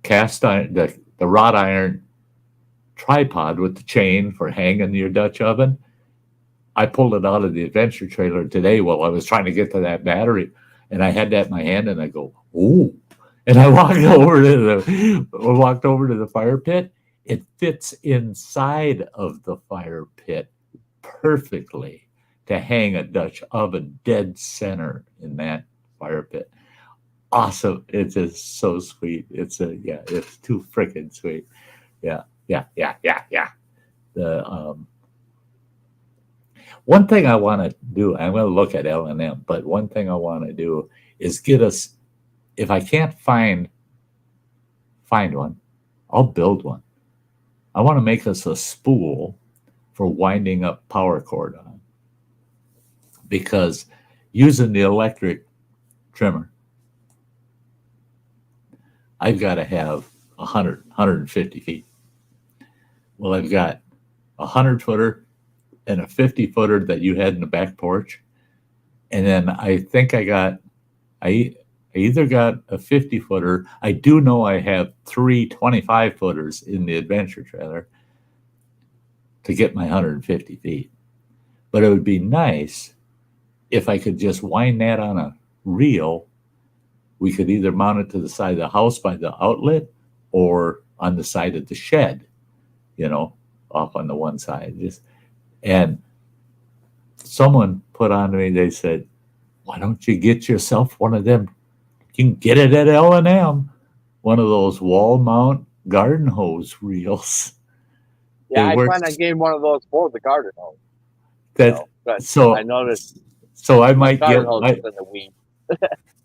cast iron, the wrought iron tripod with the chain for hanging your Dutch oven. I pulled it out of the adventure trailer today while I was trying to get to that battery, and I had that in my hand, and I go, "Ooh!" And I walked over to the fire pit. It fits inside of the fire pit perfectly to hang a Dutch oven dead center in that fire pit. Awesome! It's just so sweet. It's too freaking sweet. Yeah. The one thing I want to do, I'm going to look at L&M, but one thing I want to do is get us, if I can't find one, I'll build one. I want to make us a spool for winding up power cord on, because using the electric trimmer, I've got to have 150 feet. Well, I've got a 100-footer and a 50-footer that you had in the back porch. And then I think I either got a 50-footer. I do know I have 3 25-footers in the adventure trailer to get my 150 feet. But it would be nice if I could just wind that on a reel. We could either mount it to the side of the house by the outlet or on the side of the shed, off on the one side. And someone put on to me, they said, "Why don't you get yourself one of them? You can get it at L&M, one of those wall mount garden hose reels." Yeah, I plan on getting one of those for the garden hose. So I noticed. So I might get. The weed.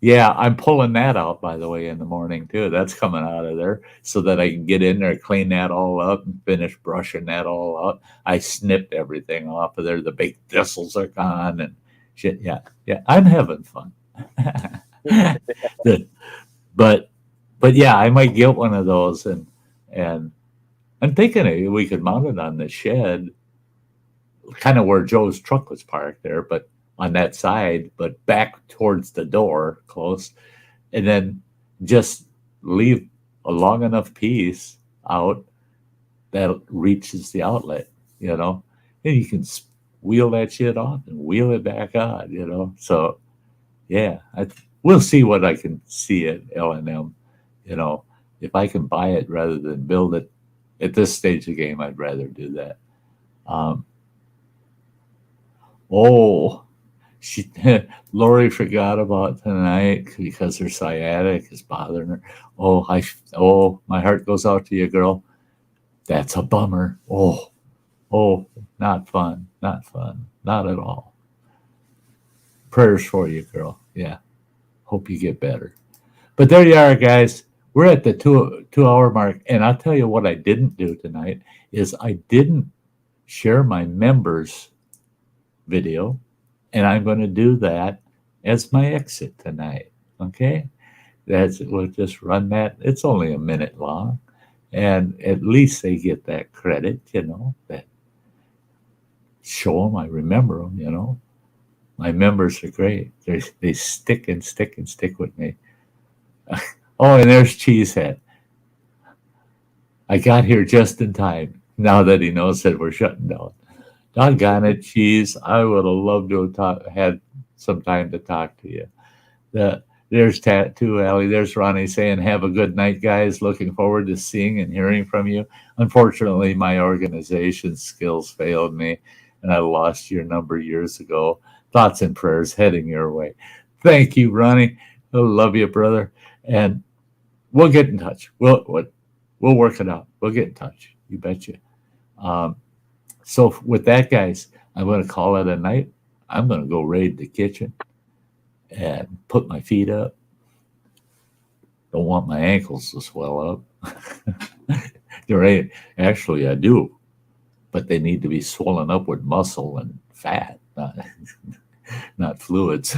Yeah, I'm pulling that out, by the way, in the morning too. That's coming out of there so that I can get in there, clean that all up, and finish brushing that all up. I snipped everything off of there. The big thistles are gone and shit. Yeah, I'm having fun. But yeah, I might get one of those, and I'm thinking we could mount it on the shed, kind of where Joe's truck was parked there, but on that side, but back towards the door close, and then just leave a long enough piece out that reaches the outlet, and you can wheel that shit off and wheel it back on, so yeah, we'll see what I can see at L&M, if I can buy it rather than build it. At this stage of the game, I'd rather do that. Lori forgot about tonight because her sciatic is bothering her. My heart goes out to you, girl. That's a bummer. Not fun, not at all. Prayers for you, girl. Yeah, hope you get better. But there you are, guys. We're at the 2-hour mark, and I'll tell you what I didn't do tonight is I didn't share my members video. And I'm going to do that as my exit tonight. Okay, we'll just run that. It's only a minute long, and at least they get that credit. That show them I remember them. My members are great. They stick with me. And there's Cheesehead. I got here just in time. Now that he knows that we're shutting down. Doggone it, Cheese. I would have loved to have had some time to talk to you. There's Tattoo Alley. There's Ronnie saying, "Have a good night, guys. Looking forward to seeing and hearing from you. Unfortunately, my organization skills failed me, and I lost your number years ago. Thoughts and prayers heading your way." Thank you, Ronnie. I love you, brother. And we'll get in touch. We'll work it out. We'll get in touch. You betcha. So with that, guys, I'm going to call it a night. I'm going to go raid the kitchen and put my feet up. Don't want my ankles to swell up. You're right. Actually, I do, but they need to be swollen up with muscle and fat, not fluids.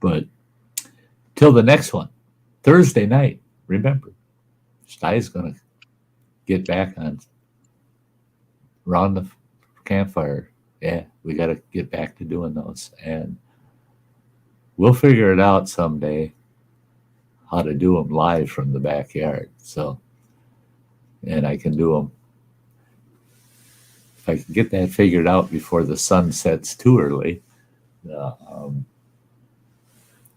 But till the next one, Thursday night, remember, Sty's going to get back on around the campfire. Yeah, we got to get back to doing those. And we'll figure it out someday how to do them live from the backyard. So, and I can do them. If I can get that figured out before the sun sets too early,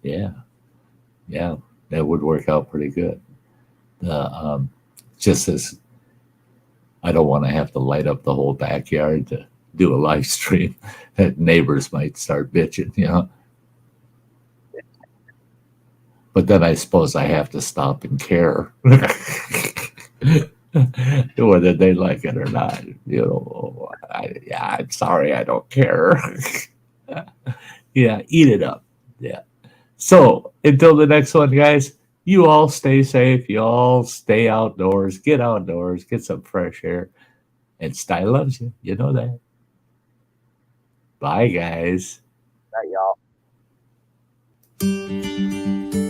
yeah, that would work out pretty good. Just as I don't want to have to light up the whole backyard to do a live stream that neighbors might start bitching, you know. But then I suppose I have to stop and care whether they like it or not. You know, I'm sorry, I don't care. Yeah, eat it up. Yeah. So until the next one, guys, you all stay safe. You all stay outdoors, get some fresh air. And Sty loves you. You know that. Bye, guys. Right, y'all.